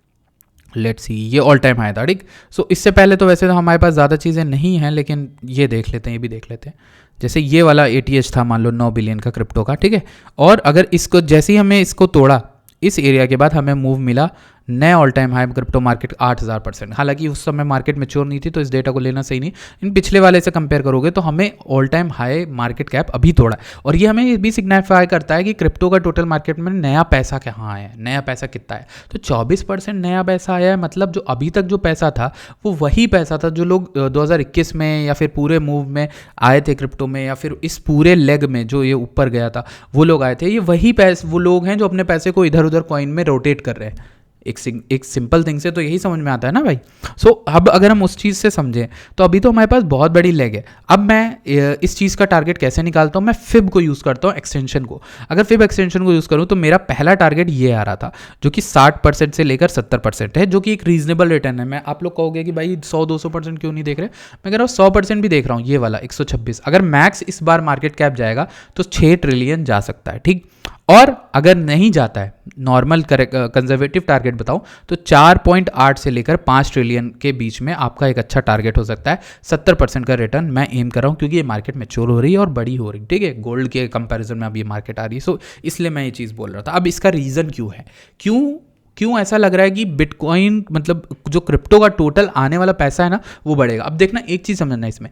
लेट्स सी, ये ऑल टाइम हाई था, ठीक। सो इससे पहले तो वैसे तो हमारे पास ज़्यादा चीज़ें नहीं हैं, लेकिन ये देख लेते हैं, ये भी देख लेते हैं। जैसे ये वाला ATH था, मान लो 9 बिलियन का क्रिप्टो का, ठीक है। और अगर इसको जैसे ही हमें इसको तोड़ा, इस एरिया के बाद हमें मूव मिला नए all time high crypto market 8000%। हालांकि उस समय मार्केट मैच्योर नहीं थी, तो इस डेटा को लेना सही नहीं। इन पिछले वाले से कंपेयर करोगे तो हमें all time high market cap अभी तोड़ा है। और ये हमें ये भी सिग्निफाई करता है कि क्रिप्टो का टोटल मार्केट में नया पैसा कहाँ आया है, नया पैसा कितना है। तो 24% नया पैसा आया है। मतलब जो अभी तक जो पैसा था वो वही पैसा था जो लोग 2021 में या फिर पूरे मूव में आए थे क्रिप्टो में, या फिर इस पूरे लेग में जो ये ऊपर गया था वो लोग आए थे। ये वही वो लोग हैं जो अपने पैसे को इधर उधर कॉइन में रोटेट कर रहे हैं। एक सिंपल थिंग से तो यही समझ में आता है ना भाई। सो अब अगर हम उस चीज़ से समझें तो अभी तो हमारे पास बहुत बड़ी लेग है। अब मैं इस चीज़ का टारगेट कैसे निकालता हूँ? मैं फिब को यूज़ करता हूँ, एक्सटेंशन को। अगर फिब एक्सटेंशन को यूज़ करूँ तो मेरा पहला टारगेट ये आ रहा था, जो कि 60% से लेकर 70% है, जो कि एक रीजनेबल रिटर्न है। मैं आप लोग कहोगे कि भाई 100-200% क्यों नहीं देख रहे? मैं कह रहा हूँ 100% भी देख रहा हूँ। ये वाला 126, अगर मैक्स इस बार मार्केट कैप जाएगा तो 6 ट्रिलियन जा सकता है, ठीक। और अगर नहीं जाता है, नॉर्मल कंजर्वेटिव टारगेट बताऊं तो 4.8 से लेकर 5 ट्रिलियन के बीच में आपका एक अच्छा टारगेट हो सकता है। 70% का रिटर्न मैं एम कर रहा हूं, क्योंकि ये मार्केट मैच्योर हो रही है और बड़ी हो रही है, ठीक है। गोल्ड के कंपैरिजन में अब ये मार्केट आ रही है, सो इसलिए मैं ये चीज़ बोल रहा था। अब इसका रीज़न क्यों है, क्यों ऐसा लग रहा है कि बिटकॉइन, मतलब जो क्रिप्टो का टोटल आने वाला पैसा है ना, वो बढ़ेगा। अब देखना, एक चीज़ समझना इसमें,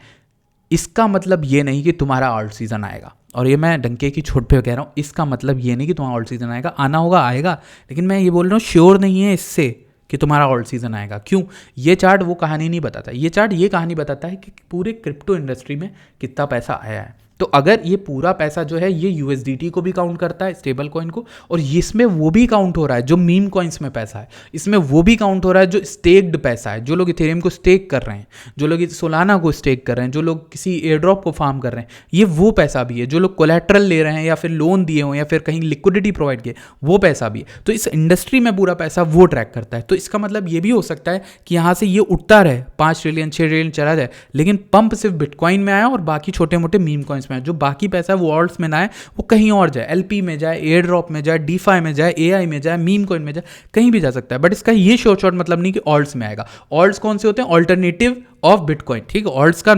इसका मतलब ये नहीं कि तुम्हारा ऑल्ट सीजन आएगा। और ये मैं डंके की चोट पे कह रहा हूँ, इसका मतलब ये नहीं कि तुम्हारा ऑल्ट सीजन आएगा। आना होगा, आएगा, लेकिन मैं ये बोल रहा हूँ श्योर नहीं है इससे कि तुम्हारा ऑल्ट सीजन आएगा। क्यों? ये चार्ट वो कहानी नहीं बताता। ये चार्ट ये कहानी बताता है कि पूरे क्रिप्टो इंडस्ट्री में कितना पैसा आया है। तो अगर ये पूरा पैसा जो है ये USDT को भी काउंट करता है, स्टेबल कॉइन को, और इसमें वो भी काउंट हो रहा है जो मीम कॉइन्स में पैसा है, इसमें वो भी काउंट हो रहा है जो स्टेक्ड पैसा है, जो लोग इथेरियम को स्टेक कर रहे हैं, जो लोग सोलाना को स्टेक कर रहे हैं, जो लोग किसी एयर ड्रॉप को फार्म कर रहे हैं, ये वो पैसा भी है। जो लोग कोलैटरल ले रहे हैं या फिर लोन दिए हों या फिर कहीं लिक्विडिटी प्रोवाइड किए, वो पैसा भी है। तो इस इंडस्ट्री में पूरा पैसा वो ट्रैक करता है। तो इसका मतलब ये भी हो सकता है कि यहाँ से ये उठता रहे, 5 ट्रिलियन 6 ट्रिलियन चला जाए, लेकिन पंप सिर्फ बिटकॉइन में आया और बाकी छोटे मोटे मीम कॉइन्स में आया। जो बाकी पैसा वो ऑल्ट्स में ना आए, वो कहीं और जाए, LP में जाए, एयर ड्रॉप में जाए, DeFi में जाए, AI में जाए, मीम कॉइन में जाए, कहीं भी जा सकता है। बट इसका ये शॉर्ट मतलब नहीं कि ऑल्ट्स में आएगा। ऑल्ट्स कौन से होते हैं? ऑल्टरनेटिव ऑफ बिटकॉइन, ठीक है। ऑल्ट्स का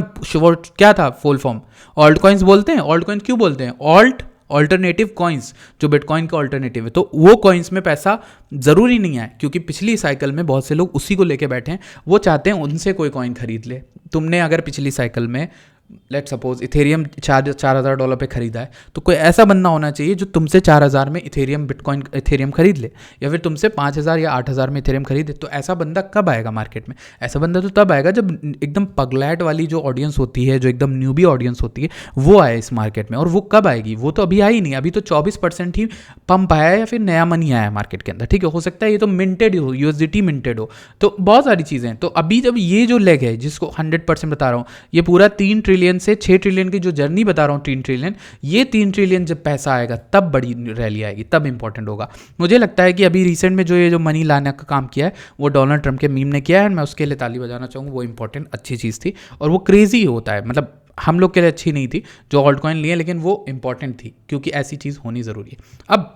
क्या था फुल फॉर्म? ऑल्ट कॉइन्स बोलते हैं। ऑल्ट कॉइन्स क्यों बोलते हैं? ऑल्टरनेटिव कॉइन्स, जो बिटकॉइन का ऑल्टरनेटिव है। तो वो कॉइन्स में पैसा जरूरी नहीं है, क्योंकि पिछली साइकिल में बहुत से लोग उसी को लेके बैठे हैं। वो चाहते हैं उनसे कोई कॉइन खरीद ले। तुमने अगर पिछली साइकिल में लेट सपोज इथेरियम $4,000 पे खरीदा है, तो कोई ऐसा बंदा होना चाहिए जो तुमसे 4,000 में इथेरियम खरीद ले, या फिर तुमसे 5,000 या 8,000 में इथेरियम खरीदे। तो ऐसा बंदा कब आएगा मार्केट में? ऐसा बंदा तो तब आएगा जब एकदम पगलैट वाली जो ऑडियंस होती है, जो एकदम न्यूबी ऑडियंस होती है, वो आए इस मार्केट में। और वो कब आएगी? वो तो अभी आई नहीं। अभी तो 24% ही पंप आया है या फिर नया मनी आया है मार्केट के अंदर, ठीक है। हो सकता है ये तो मिंटेड हो, USDT मिंटेड हो, तो बहुत सारी चीज़ें हैं। तो अभी जब ये जो लेग है जिसको 100% बता रहा हूँ, ये पूरा 3 ट्रिलियन से 6 ट्रिलियन की जो जर्नी बता रहा हूँ, 3 ट्रिलियन, ये 3 ट्रिलियन जब पैसा आएगा तब बड़ी रैली आएगी, तब इंपॉर्टेंट होगा। मुझे लगता है कि अभी रिसेंट में जो ये जो मनी लाने का काम किया है वो डोनाल्ड ट्रंप के मीम ने किया है, मैं उसके लिए ताली बजाना चाहूँगा। वो इंपॉर्टेंट अच्छी चीज़ थी और वो क्रेजी होता है, मतलब हम लोग के लिए अच्छी नहीं थी जो ऑल्ट कॉइन लिए, लेकिन वो इंपॉर्टेंट थी क्योंकि ऐसी चीज़ होनी ज़रूरी है। अब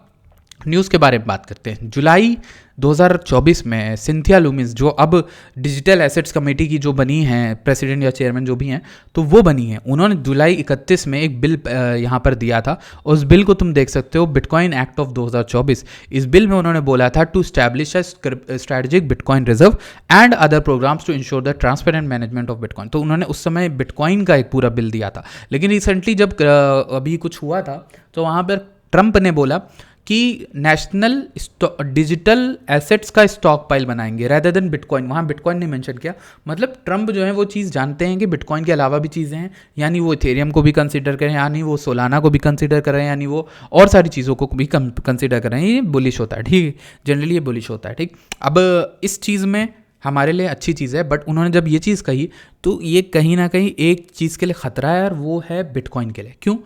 न्यूज़ के बारे में बात करते हैं। जुलाई 2024 में सिंथिया लूमिस, जो अब डिजिटल एसेट्स कमेटी की जो बनी हैं, प्रेसिडेंट या चेयरमैन जो भी हैं, तो वो बनी है। उन्होंने जुलाई 31 में एक बिल यहाँ पर दिया था, उस बिल को तुम देख सकते हो, बिटकॉइन एक्ट ऑफ 2024। इस बिल में उन्होंने बोला था to establish a strategic bitcoin reserve and other programmes to ensure the transparent management of bitcoin. तो उन्होंने उस समय बिटकॉइन का एक पूरा बिल दिया था। लेकिन रिसेंटली जब अभी कुछ हुआ था तो वहाँ पर ट्रंप ने बोला कि नेशनल डिजिटल एसेट्स का स्टॉक पाइल बनाएंगे रेदर देन बिटकॉइन। वहाँ बिटकॉइन ने मेंशन किया, मतलब ट्रंप जो है वो चीज़ जानते हैं कि बिटकॉइन के अलावा भी चीज़ें हैं, यानी वो इथेरियम को भी कंसीडर करें, यानी वो सोलाना को भी कंसीडर करें, यानी वो और सारी चीज़ों को भी कंसीडर करें। ये बुलिश होता है, ठीक है, जनरली ये बुलिश होता है, ठीक। अब इस चीज़ में हमारे लिए अच्छी चीज़ है, बट उन्होंने जब ये चीज़ कही तो ये कहीं ना कहीं एक चीज़ के लिए ख़तरा है और वो है बिटकॉइन के लिए। क्यों?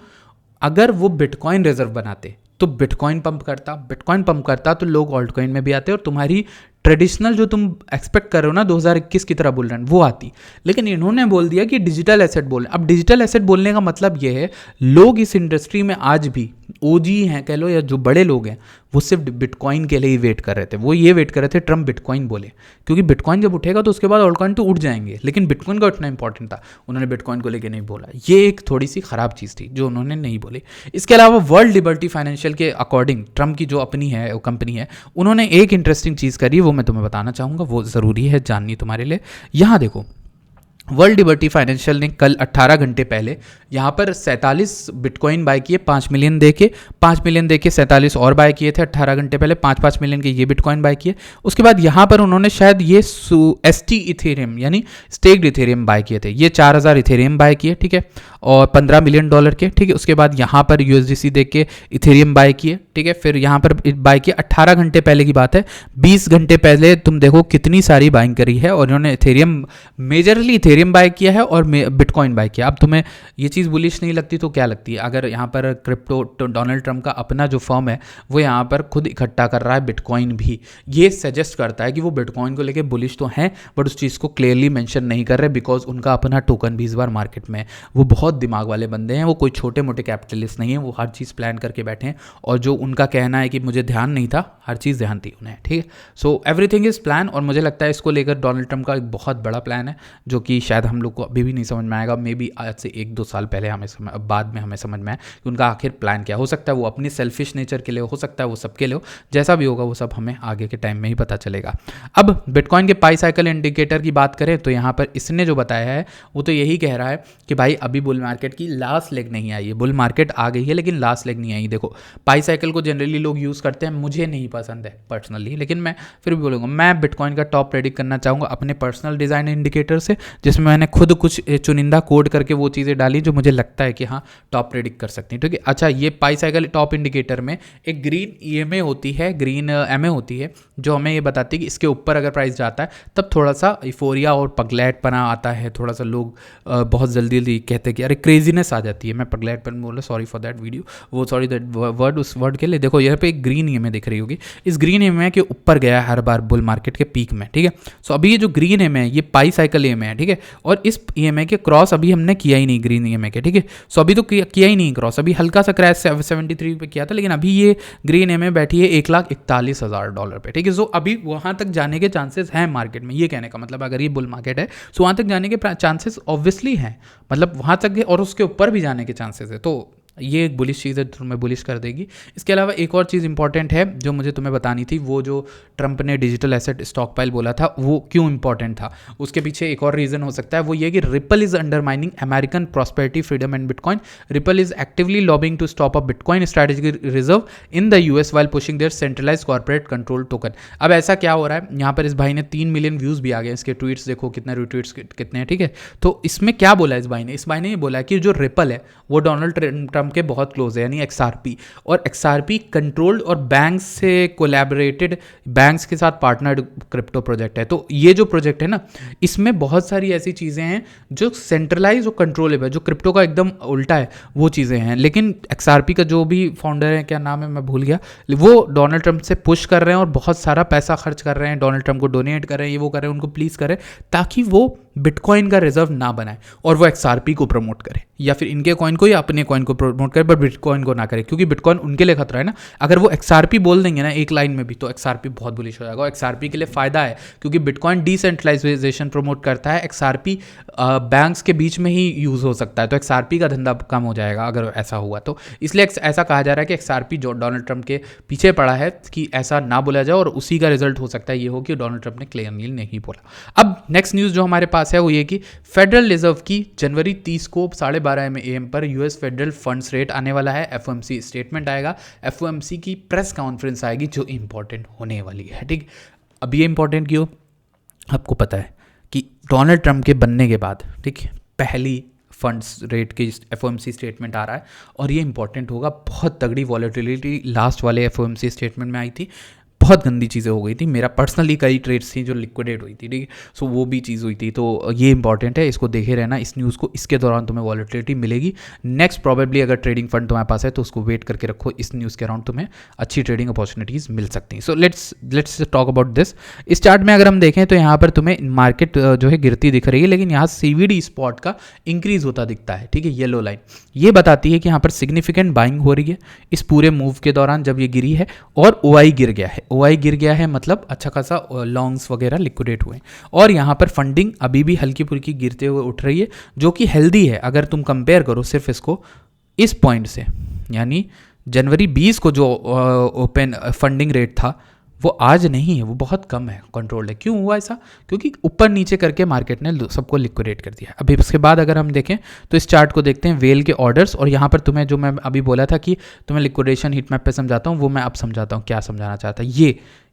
अगर वो बिटकॉइन रिजर्व बनाते तो बिटकॉइन पंप करता तो लोग ऑल्ट कॉइन में भी आते और तुम्हारी ट्रेडिशनल जो तुम एक्सपेक्ट कर रहे हो ना 2021 की तरह बोल रहे हैं वो आती। लेकिन इन्होंने बोल दिया कि डिजिटल एसेट बोल। अब डिजिटल एसेट बोलने का मतलब ये है, लोग इस इंडस्ट्री में आज भी ओजी हैं कह लो या जो बड़े लोग हैं वो सिर्फ बिटकॉइन के लिए ही वेट कर रहे थे। वो ये वेट कर रहे थे ट्रम्प बिटकॉइन बोले, क्योंकि बिटकॉइन जब उठेगा तो उसके बाद ऑल्ट कॉइन तो उठ जाएंगे, लेकिन बिटकॉइन का उठना इंपॉर्टेंट था। उन्होंने बिटकॉइन को लेकर नहीं बोला, ये एक थोड़ी सी खराब चीज़ थी जो उन्होंने नहीं बोली। इसके अलावा वर्ल्ड लिबर्टी फाइनेंशियल के अकॉर्डिंग, ट्रम्प की जो अपनी है वो कंपनी है, उन्होंने एक इंटरेस्टिंग चीज़ करी, वो मैं तुम्हें बताना चाहूँगा, वो ज़रूरी है जाननी तुम्हारे लिए। यहाँ देखो, वर्ल्ड लिबर्टी फाइनेंशियल ने कल 18 घंटे पहले यहाँ पर 47 बिटकॉइन बाय किए 5 मिलियन दे के, 5 मिलियन दे के 47 और बाय किए थे 18 घंटे पहले, 5-5 मिलियन के ये बिटकॉइन बाय किए। उसके बाद यहाँ पर उन्होंने शायद ये ST इथेरियम यानी स्टेक्ड इथेरियम बाय किए थे, ये 4000 इथेरियम बाय किए, ठीक है, और $15 मिलियन के, ठीक है। उसके बाद यहाँ पर USDC दे के इथेरियम बाय किए, ठीक है, फिर यहाँ पर बाय किए 18 घंटे पहले की बात है। 20 घंटे पहले तुम देखो कितनी सारी बाइंग करी है और इन्होंने इथेरियम, मेजरली इथेरियम बाय किया है और बिटकॉइन बाय किया। अब तुम्हें ये चीज़ बुलिश नहीं लगती तो क्या लगती है? अगर यहाँ पर क्रिप्टो तो डोनाल्ड ट्रंप का अपना जो फर्म है वो यहाँ पर खुद इकट्ठा कर रहा है बिटकॉइन भी, ये सजेस्ट करता है कि वो बिटकॉइन को लेके बुलिश तो हैं बट उस चीज़ को क्लियरली मेंशन नहीं कर रहे, बिकॉज उनका अपना टोकन भी इस बार मार्केट में है। वो बहुत दिमाग वाले बंदे हैं, वो कोई छोटे मोटे कैपिटलिस्ट नहीं है, वो हर चीज़ प्लान करके बैठे हैं और जो उनका कहना है कि मुझे ध्यान नहीं था, हर चीज़ ध्यान थी उन्हें, ठीक है। सो एवरीथिंग इज़ प्लान और मुझे लगता है इसको लेकर डोनाल्ड ट्रंप का एक बहुत बड़ा प्लान है जो कि शायद हम लोग को अभी भी नहीं समझ में आएगा। मे बी आज से 1-2 साल पहले बाद में हमें समझ में आए कि उनका आखिर प्लान क्या हो सकता है। वो अपनी सेल्फिश नेचर के लिए हो सकता है, वो सबके लिए हो, जैसा भी होगा वो सब हमें आगे के टाइम में ही पता चलेगा। अब बिटकॉइन के पाई साइकिल इंडिकेटर की बात करें तो यहाँ पर इसने जो बताया है वो तो यही कह रहा है कि भाई अभी बुल मार्केट की लास्ट लेग नहीं आई है, बुल मार्केट आ गई है लेकिन लास्ट लेग नहीं आई। देखो पाई साइकिल को जनरली लोग यूज़ करते हैं, मुझे नहीं पसंद है पर्सनली, लेकिन मैं फिर भी बोलूँगा मैं बिटकॉइन का टॉप प्रेडिक्ट करना चाहूँगा अपने पर्सनल डिज़ाइन इंडिकेटर से, जिसमें मैंने खुद कुछ चुनिंदा कोड करके वो चीज़ें डाली जो मुझे लगता है कि हाँ टॉप प्रेडिक्ट कर सकती हैं, ठीक है। अच्छा, ये पाई साइकिल टॉप इंडिकेटर में एक ग्रीन EMA होती है, ग्रीन MA होती है, जो हमें ये बताती है कि इसके ऊपर अगर प्राइस जाता है तब थोड़ा सा इफोरिया और पगलैटपना आता है, थोड़ा सा लोग बहुत जल्दी जल्दी कहते हैं कि अरे क्रेजीनेस आ जाती है। मैं पगलैटपन बोल रहा, सॉरी फॉर दैट वीडियो, वो सॉरी दैट वर्ड, उस वर्ड के लिए। देखो यहाँ पे एक ग्रीन EMA दिख रही होगी, इस ग्रीन EMA के ऊपर गया है हर बार बुल मार्केट के पीक में, ठीक है। सो अभी ये जो ग्रीन EMA है ये पाई साइकिल EMA है, ठीक है, और इस EMA के क्रॉस अभी हमने किया ही नहीं ग्रीन EMA के, ठीक है। सो अभी तो किया ही नहीं क्रॉस, अभी हल्का सा क्रैश 73 पे किया था, लेकिन अभी ये ग्रीन EMA बैठी है $1,41,000 पे, ठीक है। सो अभी वहाँ तक जाने के चांसेस हैं मार्केट में, ये कहने का मतलब अगर ये बुल मार्केट है सो वहाँ तक जाने के चांसेस ऑब्वियसली हैं, मतलब वहाँ तक और उसके ऊपर भी जाने के चांसेस है, तो ये एक बुलिश चीज़ है, तुम्हें बुलिश कर देगी। इसके अलावा एक और चीज़ इंपॉर्टेंट है जो मुझे तुम्हें बतानी थी, वो जो ट्रंप ने डिजिटल एसेट स्टॉक पाइल बोला था वो क्यों इंपॉर्टेंट था, उसके पीछे एक और रीज़न हो सकता है, वो ये कि Ripple is undermining American prosperity freedom and bitcoin. Ripple is actively lobbying to stop a bitcoin strategic reserve in the US while pushing their centralise corporate control token. अब ऐसा क्या हो रहा है, यहाँ पर इस भाई ने 3 मिलियन व्यूज़ भी आ गए, इसके ट्वीट्स देखो कितने रिट्वीट्स कितने हैं, ठीक है। तो इसमें क्या बोला इस भाई ने ये बोला है कि जो रिपल है वो डोनाल्ड ट्रंप ट्रम्प के बहुत क्लोज है, यानी XRP। और XRP कंट्रोल्ड और बैंक्स से कोलैबोरेटेड, बैंक्स के साथ पार्टनर्ड क्रिप्टो प्रोजेक्ट है। तो ये जो प्रोजेक्ट है ना, इसमें बहुत सारी ऐसी चीज़ें हैं जो सेंट्रलाइज और कंट्रोलेबल, जो क्रिप्टो का एकदम उल्टा है वो चीज़ें हैं। लेकिन XRP का जो भी फाउंडर है, क्या नाम है मैं भूल गया, वो डोनाल्ड ट्रंप से पुश कर रहे हैं और बहुत सारा पैसा खर्च कर रहे हैं, डोनाल्ड ट्रंप को डोनेट कर रहे हैं, ये वो कर रहे हैं, उनको प्लीज़ करें ताकि वो बिटकॉइन का रिजर्व ना बनाए और वो XRP को प्रमोट करे, या फिर इनके कॉइन को या अपने कॉइन को प्रमोट करे, बट बिटकॉइन को ना करे, क्योंकि बिटकॉइन उनके लिए खतरा है ना। अगर वो XRP बोल देंगे ना एक लाइन में भी, तो XRP बहुत बुलिश हो जाएगा। और XRP के लिए फ़ायदा है क्योंकि बिटकॉइन डिसेंट्रलाइजेशन प्रमोट करता है, XRP बैंक्स के बीच में ही यूज़ हो सकता है, तो XRP का धंधा कम हो जाएगा अगर ऐसा हुआ तो। इसलिए ऐसा कहा जा रहा है कि XRP जो डोनाल्ड ट्रंप के पीछे पड़ा है कि ऐसा ना बोला जाए, और उसी का रिजल्ट हो सकता है ये हो कि डोनाल्ड ट्रंप ने क्लियरली नहीं बोला। अब नेक्स्ट न्यूज़ जो हमारे पास है वो ये कि फेडरल रिजर्व की जनवरी 30 को 12:30 AM पर US फेडरल फंड्स रेट आने वाला है। FOMC स्टेटमेंट आएगा, FOMC की प्रेस कॉन्फ्रेंस आएगी जो इंपॉर्टेंट होने वाली है। ठीक, अब ये इंपॉर्टेंट क्यों, आपको पता है कि डोनाल्ड ट्रंप के बनने के बाद, ठीक है, पहली फंड्स रेट की FOMC स्टेटमेंट आ रहा है और ये इंपॉर्टेंट होगा। बहुत तगड़ी वॉलेटिलिटी लास्ट वाले FOMC स्टेटमेंट में आई थी, बहुत गंदी चीज़ें हो गई थी, मेरा पर्सनली कई ट्रेड्स थी जो लिक्विडेट हुई थी, ठीक है, सो वो भी चीज़ हुई थी। तो ये इंपॉर्टेंट है, इसको देखे रहना, इस न्यूज़ को, इसके दौरान तुम्हें वॉलेटिलिटी मिलेगी। नेक्स्ट प्रॉबेबली अगर ट्रेडिंग फंड तुम्हारे पास है तो उसको वेट करके रखो, इस न्यूज़ के अराउंड तुम्हें अच्छी ट्रेडिंग अपॉर्चुनिटीज़ मिल सकती हैं। So let's talk about this. इस चार्ट में अगर हम देखें तो यहाँ पर तुम्हें मार्केट जो है गिरती दिख रही है, लेकिन यहाँ CVD स्पॉट का इंक्रीज होता दिखता है, ठीक है, येलो लाइन ये बताती है कि यहाँ पर सिग्निफिकेंट बाइंग हो रही है इस पूरे मूव के दौरान जब ये गिरी है, और OI गिर गया है। OI गिर गया है मतलब अच्छा खासा लॉन्ग्स वगैरह लिक्विडेट हुए, और यहाँ पर फंडिंग अभी भी हल्की फुल्की गिरते हुए उठ रही है, जो कि हेल्दी है। अगर तुम कंपेयर करो सिर्फ इसको इस पॉइंट से, यानी जनवरी 20 को जो ओपन फंडिंग रेट था वो आज नहीं है, वो बहुत कम है, कंट्रोल्ड है। क्यों हुआ ऐसा? क्योंकि ऊपर नीचे करके मार्केट ने सबको लिक्विडेट कर दिया। अभी इसके बाद अगर हम देखें तो इस चार्ट को देखते हैं, वेल के ऑर्डर्स, और यहाँ पर तुम्हें जो मैं अभी बोला था कि तुम्हें लिक्विडेशन हीट मैप पे समझाता हूँ, वो मैं अब समझाता हूँ क्या समझाना चाहता है।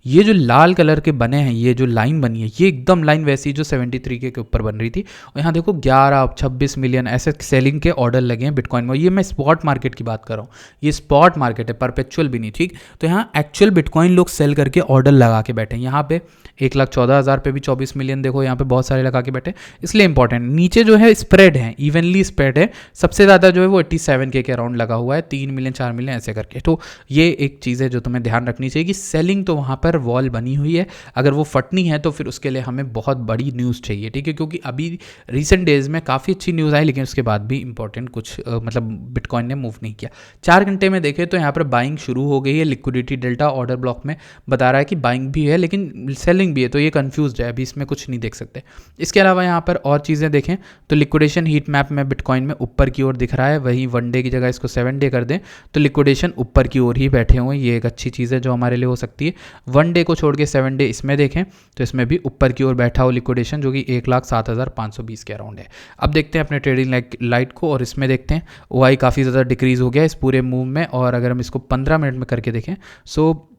ये जो लाल कलर के बने हैं, ये जो लाइन बनी है, ये एकदम लाइन वैसी जो 73 के ऊपर बन रही थी, और यहाँ देखो 11-26 मिलियन ऐसे सेलिंग के ऑर्डर लगे हैं बिटकॉइन में। ये मैं स्पॉट मार्केट की बात कर रहा हूँ, ये स्पॉट मार्केट है, परपेचुअल भी नहीं, ठीक। तो यहाँ एक्चुअल बिटकॉइन लोग सेल करके ऑर्डर लगा के बैठे हैं। यहाँ पे 1,14,000 पे भी 24 मिलियन देखो, यहाँ पे बहुत सारे लगा के बैठे, इसलिए इंपॉर्टेंट। नीचे जो है स्प्रेड है, इवनली स्प्रेड है, सबसे ज़्यादा जो है वो 87K के अराउंड लगा हुआ है, 3 मिलियन 4 मिलियन ऐसे करके। तो ये एक चीज़ है जो तुम्हें ध्यान रखनी चाहिए कि सेलिंग तो वहाँ पर वॉल बनी हुई है, अगर वो फटनी है तो फिर उसके लिए हमें बहुत बड़ी न्यूज़ चाहिए, ठीक है, क्योंकि अभी रिसेंट डेज में काफ़ी अच्छी न्यूज़ आई, लेकिन उसके बाद भी इंपॉर्टेंट कुछ मतलब बिटकॉइन ने मूव नहीं किया। 4 घंटे में देखें तो यहाँ पर बाइंग शुरू हो गई है, लिक्विडिटी डेल्टा ऑर्डर ब्लॉक में बता रहा है कि बाइंग भी है लेकिन सेलिंग भी है, तो ये कंफ्यूज्ड है, अभी इसमें कुछ नहीं देख सकते। इसके अलावा यहाँ पर और चीज़ें देखें तो लिक्विडेशन हीट मैप में बिटकॉइन में ऊपर की ओर दिख रहा है, वहीं 1 डे की जगह इसको 7 डे कर दें तो लिक्विडेशन ऊपर की ओर ही बैठे हुए, ये एक अच्छी चीज़ है जो हमारे लिए हो सकती है। 1 डे को छोड़ के 7 डे इसमें देखें तो इसमें भी ऊपर की ओर बैठा हो लिक्विडेशन, जो कि 1,07,520 के अराउंड है। अब देखते हैं अपने ट्रेडिंग लाइट को, और इसमें देखते हैं OI काफ़ी ज़्यादा डिक्रीज़ हो गया इस पूरे मूव में, और अगर हम इसको 15 मिनट में करके देखें, सो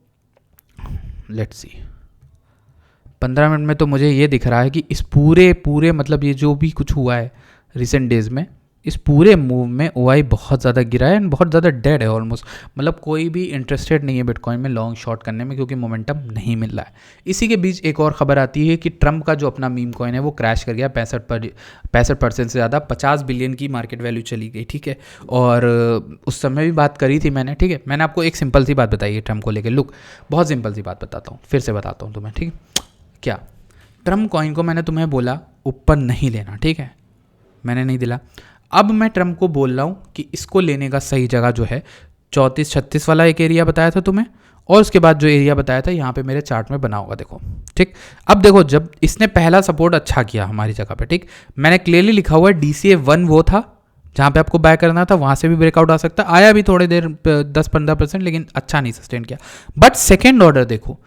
लेट्स सी 15 मिनट में तो मुझे ये दिख रहा है कि इस पूरे मतलब ये जो भी कुछ हुआ है रिसेंट डेज में, इस पूरे मूव में OI बहुत ज़्यादा गिरा है एंड बहुत ज़्यादा डेड है ऑलमोस्ट, मतलब कोई भी इंटरेस्टेड नहीं है बिटकॉइन में लॉन्ग शॉर्ट करने में, क्योंकि मोमेंटम नहीं मिल रहा है। इसी के बीच एक और खबर आती है कि ट्रम्प का जो अपना मीम कॉइन है वो क्रैश कर गया, 65% से ज़्यादा, 50 बिलियन की मार्केट वैल्यू चली गई, ठीक है। और उस समय भी बात करी थी मैंने, ठीक है, मैंने आपको एक सिंपल सी बात बताई है ट्रम्प को लेकर। लुक, बहुत सिंपल सी बात बताता हूँ, फिर से बताता हूँ तुम्हें, ठीक है। क्या ट्रम्प कॉइन को मैंने तुम्हें बोला ऊपर नहीं लेना, ठीक है, मैंने नहीं दिला। अब मैं ट्रम्प को बोल रहा हूँ कि इसको लेने का सही जगह जो है 34-36 वाला एक एरिया बताया था तुम्हें, और उसके बाद जो एरिया बताया था यहाँ पे मेरे चार्ट में बना होगा, देखो, ठीक। अब देखो, जब इसने पहला सपोर्ट अच्छा किया हमारी जगह पे, ठीक, मैंने क्लियरली लिखा हुआ है DCA 1 वो था जहाँ पे आपको बाय करना था, वहाँ से भी ब्रेकआउट आ सकता, आया भी थोड़ी देर 10-15%, लेकिन अच्छा नहीं सस्टेन किया। बट सेकेंड ऑर्डर देखो,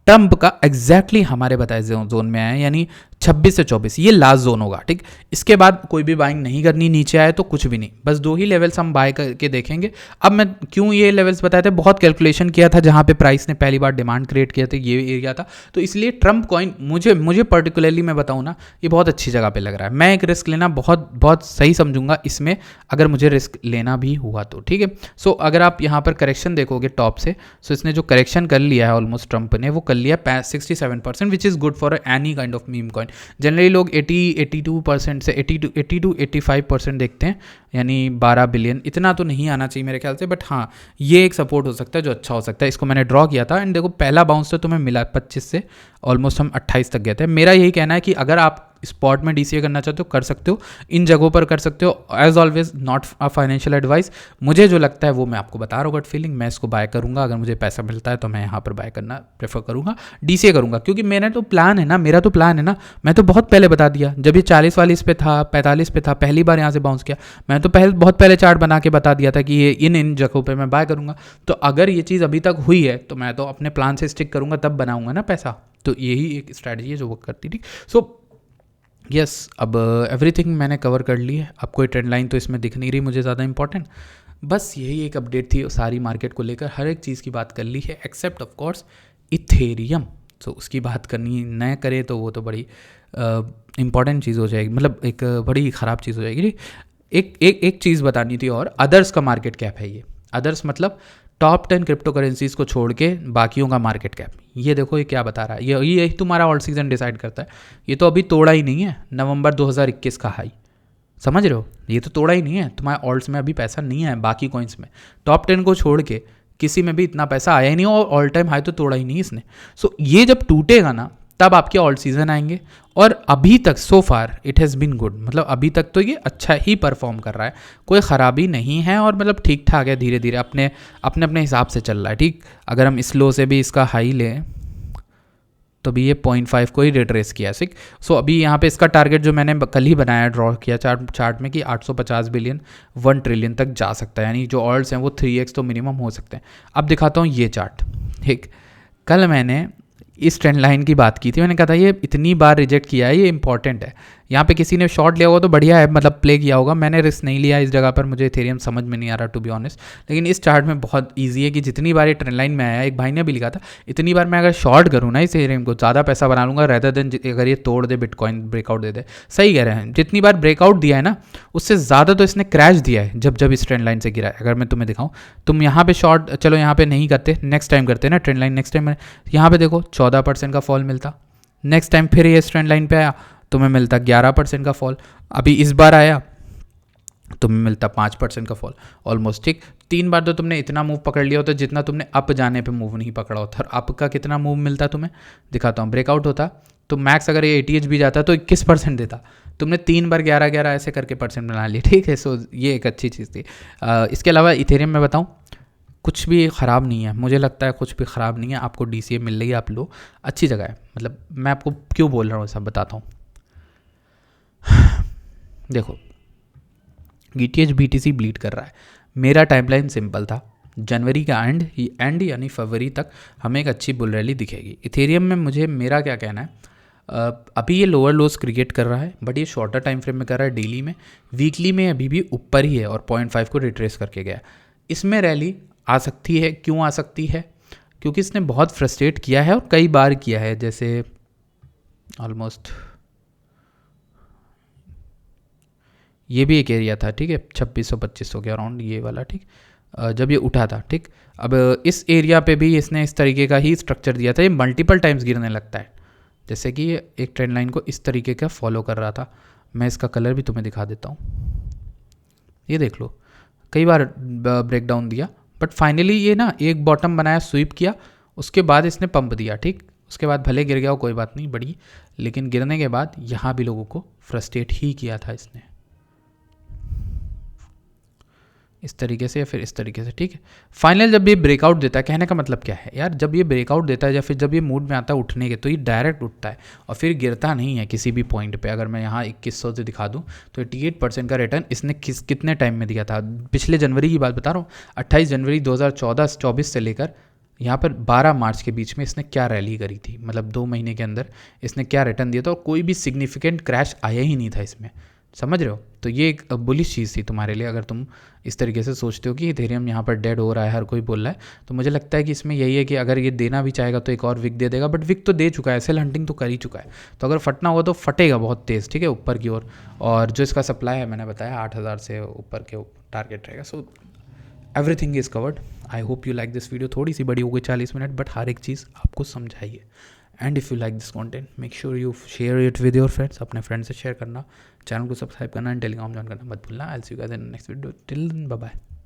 ट्रम्प का एग्जैक्टली हमारे बताए जोन में आया, यानी 26 से 24 ये लास्ट जोन होगा, ठीक। इसके बाद कोई भी बाइंग नहीं करनी, नीचे आए तो कुछ भी नहीं, बस 2 ही लेवल्स हम बाय करके देखेंगे। अब मैं क्यों ये लेवल्स बताए थे, बहुत कैलकुलेशन किया था जहाँ पे प्राइस ने पहली बार डिमांड क्रिएट किया था, ये एरिया था, तो इसलिए ट्रम्प कॉइन मुझे पर्टिकुलरली मैं बताऊँ ना, ये बहुत अच्छी जगह पर लग रहा है। मैं एक रिस्क लेना बहुत बहुत सही समझूंगा इसमें, अगर मुझे रिस्क लेना भी हुआ तो, ठीक है। सो अगर आप यहाँ पर करेक्शन देखोगे टॉप से, सो इसने जो करेक्शन कर लिया है ऑलमोस्ट ट्रम्प ने, वो कर लिया 67%, which is good for any kind of meme coin. Generally लोग 82% से 80 to 85% देखते हैं, यानी 12 बिलियन, इतना तो नहीं आना चाहिए मेरे ख्याल से, बट हाँ ये एक सपोर्ट हो सकता है जो अच्छा हो सकता है। इसको मैंने ड्रॉ किया था एंड देखो पहला बाउंस तो तुम्हें मिला 25 से ऑलमोस्ट हम 28 तक गए थे। मेरा यही कहना है कि अगर आप स्पॉट में DCA करना चाहते हो कर सकते हो, इन जगहों पर कर सकते हो। As always not a financial advice, मुझे जो लगता है वो मैं आपको बता रहा हूँ, गट फीलिंग, मैं इसको बाय करूँगा। अगर मुझे पैसा मिलता है तो मैं यहाँ पर बाय करना प्रेफर करूँगा, DCA करूँगा, क्योंकि मेरा तो प्लान है ना, मैं तो बहुत पहले बता दिया, जब ये 40-40 पे था, 45 पे था, पहली बार यहाँ से बाउंस किया, मैं तो बहुत पहले चार्ट बना के बता दिया था कि ये इन जगहों पर मैं बाय करूँगा। तो अगर ये चीज़ अभी तक हुई है तो मैं तो अपने प्लान से स्टिक करूँगा, तब बनाऊँगा ना पैसा। तो यही एक स्ट्रैटेजी है जो वर्क करती थी। सो यस, अब एवरीथिंग मैंने कवर कर ली है। अब कोई ट्रेंड लाइन तो इसमें दिख नहीं रही मुझे ज़्यादा इंपॉर्टेंट, बस यही एक अपडेट थी सारी मार्केट को लेकर। हर एक चीज़ की बात कर ली है एक्सेप्ट ऑफ कोर्स इथेरियम। सो उसकी बात करनी न करें तो वो तो बड़ी इंपॉर्टेंट चीज़ हो जाएगी, मतलब एक बड़ी ख़राब चीज़ हो जाएगी। एक चीज़ बतानी थी, और अदर्स का मार्केट कैप है ये। अदर्स मतलब टॉप 10 क्रिप्टो करेंसीज को छोड़ के बाकियों का मार्केट कैप। ये देखो ये क्या बता रहा है, ये तुम्हारा ऑल सीजन डिसाइड करता है। ये तो अभी तोड़ा ही नहीं है, नवंबर 2021 का हाई, समझ रहे हो, ये तो तोड़ा ही नहीं है। तुम्हारे ऑल्ट्स में अभी पैसा नहीं है, बाकी कॉइन्स में टॉप 10 को छोड़ के किसी में भी इतना पैसा आया ही नहीं, और ऑल टाइम हाई तो तोड़ा ही नहीं इसने। सो ये जब टूटेगा ना तब आपके ऑल्ट सीजन आएंगे। और अभी तक so far it has been good, मतलब अभी तक तो ये अच्छा ही परफॉर्म कर रहा है, कोई ख़राबी नहीं है, और मतलब ठीक ठाक है, धीरे धीरे अपने हिसाब से चल रहा है, ठीक। अगर हम इस लो से भी इसका हाई लें तो भी ये 0.5 को ही रिट्रेस किया सिक। सो अभी यहाँ पे इसका टारगेट जो मैंने कल ही बनाया, ड्रॉ किया चार्ट में, कि 850 बिलियन 1 ट्रिलियन तक जा सकता है, यानी जो ऑल्ट्स हैं वो 3x तो मिनिमम हो सकते हैं। अब दिखाता हूँ ये चार्ट, ठीक। कल मैंने इस ट्रेंड लाइन की बात की थी, मैंने कहा था ये इतनी बार रिजेक्ट किया है, ये इंपॉर्टेंट है। यहाँ पे किसी ने शॉर्ट लिया होगा तो बढ़िया है, मतलब प्ले किया होगा। मैंने रिस्क नहीं लिया इस जगह पर, मुझे इथेरियम समझ में नहीं आ रहा टू बी ऑनेस्ट। लेकिन इस चार्ट में बहुत ईजी है कि जितनी बार ये ट्रेंड लाइन में आया, एक भाई ने भी लिखा था, इतनी बार मैं अगर शॉर्ट करूँ ना इस इथेरियम को, ज़्यादा पैसा बना लूँगा रेदर देन अगर ये तोड़ दे, बिटकॉइन ब्रेकआउट दे दे। सही कह रहे हैं, जितनी बार ब्रेकआउट दिया है ना उससे ज़्यादा तो इसने क्रैश दिया है जब इस ट्रेंड लाइन से गिरा है। अगर मैं तुम्हें दिखाऊँ, तुम यहाँ पे शॉर्ट, चलो यहाँ पे नहीं करते, नेक्स्ट टाइम करते ना ट्रेंड लाइन, नेक्स्ट टाइम यहाँ पे देखो 14% का फॉल मिलता, नेक्स्ट टाइम फिर ये ट्रेंड लाइन पे आया तुम्हें मिलता 11% का फॉल, अभी इस बार आया तुम्हें मिलता 5% का फॉल ऑलमोस्ट, ठीक। 3 बार तो तुमने इतना मूव पकड़ लिया होता जितना तुमने अप जाने पे मूव नहीं पकड़ा होता। और अप का कितना मूव मिलता तुम्हें दिखाता हूँ, ब्रेकआउट होता तो मैक्स अगर ये 80H भी जाता तो 21% देता, तुमने 3 बार 11-11 ऐसे करके परसेंट बना लिए, ठीक है। सो ये एक अच्छी चीज़ थी। इसके अलावा इथेरियम में बताऊँ, कुछ भी ख़राब नहीं है, मुझे लगता है कुछ भी ख़राब नहीं है। आपको DCA मिल रही है, आप लो, अच्छी जगह है। मतलब मैं आपको क्यों बोल रहा हूँ सब बताता हूँ। देखो ETH BTC ब्लीड कर रहा है, मेरा टाइमलाइन सिंपल था, जनवरी का एंड यानी फरवरी तक हमें एक अच्छी बुल रैली दिखेगी। इथेरियम में मेरा क्या कहना है, अभी ये लोअर लोस क्रिएट कर रहा है, बट ये शॉर्टर टाइम फ्रेम में कर रहा है, डेली में, वीकली में अभी भी ऊपर ही है और 0.5 को रिट्रेस करके गया। इसमें रैली आ सकती है, क्यों आ सकती है, क्योंकि इसने बहुत फ्रस्ट्रेट किया है और कई बार किया है, जैसे ऑलमोस्ट ये भी एक एरिया था, ठीक है, 2600-2500 के अराउंड ये वाला, ठीक, जब ये उठा था, ठीक। अब इस एरिया पे भी इसने इस तरीके का ही स्ट्रक्चर दिया था, ये मल्टीपल टाइम्स गिरने लगता है, जैसे कि ये एक ट्रेंड लाइन को इस तरीके का फॉलो कर रहा था। मैं इसका कलर भी तुम्हें दिखा देता हूँ, ये देख लो, कई बार ब्रेक डाउन दिया, बट फाइनली ये ना एक बॉटम बनाया, स्वीप किया, उसके बाद इसने पंप दिया, ठीक। उसके बाद भले गिर गया हो कोई बात नहीं बड़ी, लेकिन गिरने के बाद यहाँ भी लोगों को फ्रस्ट्रेट ही किया था इसने, इस तरीके से या फिर इस तरीके से, ठीक है। फाइनल जब ये ब्रेकआउट देता है, कहने का मतलब क्या है यार, जब ये ब्रेकआउट देता है या फिर जब ये मूड में आता है उठने के, तो ये डायरेक्ट उठता है और फिर गिरता नहीं है किसी भी पॉइंट पे। अगर मैं यहाँ 2100 से दिखा दूँ तो 88% का रिटर्न इसने कितने टाइम में दिया था, पिछले जनवरी की बात बता रहा हूँ, 28 जनवरी 2024 से लेकर यहाँ पर 12 मार्च के बीच में इसने क्या रैली करी थी, मतलब 2 महीने के अंदर इसने क्या रिटर्न दिया था, और कोई भी सिग्निफिकेंट क्रैश आया ही नहीं था इसमें, समझ रहे हो। तो ये एक बुलिश चीज़ थी तुम्हारे लिए, अगर तुम इस तरीके से सोचते हो कि इथेरियम यहाँ पर डेड हो रहा है, हर कोई बोल रहा है, तो मुझे लगता है कि इसमें यही है कि अगर ये देना भी चाहेगा तो एक और विक दे देगा, बट विक तो दे चुका है, सेल हंटिंग तो कर ही चुका है, तो अगर फटना होगा तो फटेगा बहुत तेज़, ठीक है, ऊपर की ओर। और जो इसका सप्लाई है मैंने बताया 8,000 से ऊपर के टारगेट रहेगा। So everything is covered. I hope you like this video, थोड़ी सी बड़ी हो गई 40 मिनट, बट हर एक चीज़ आपको समझाइए। And if you like this content make sure you share it with your friends, अपने फ्रेंड्स से शेयर करना, चैनल को सब्सक्राइब करना एंड टेलीग्राम ज्वाइन करना मत भूलना। I will see you guys in next video, till then bye bye.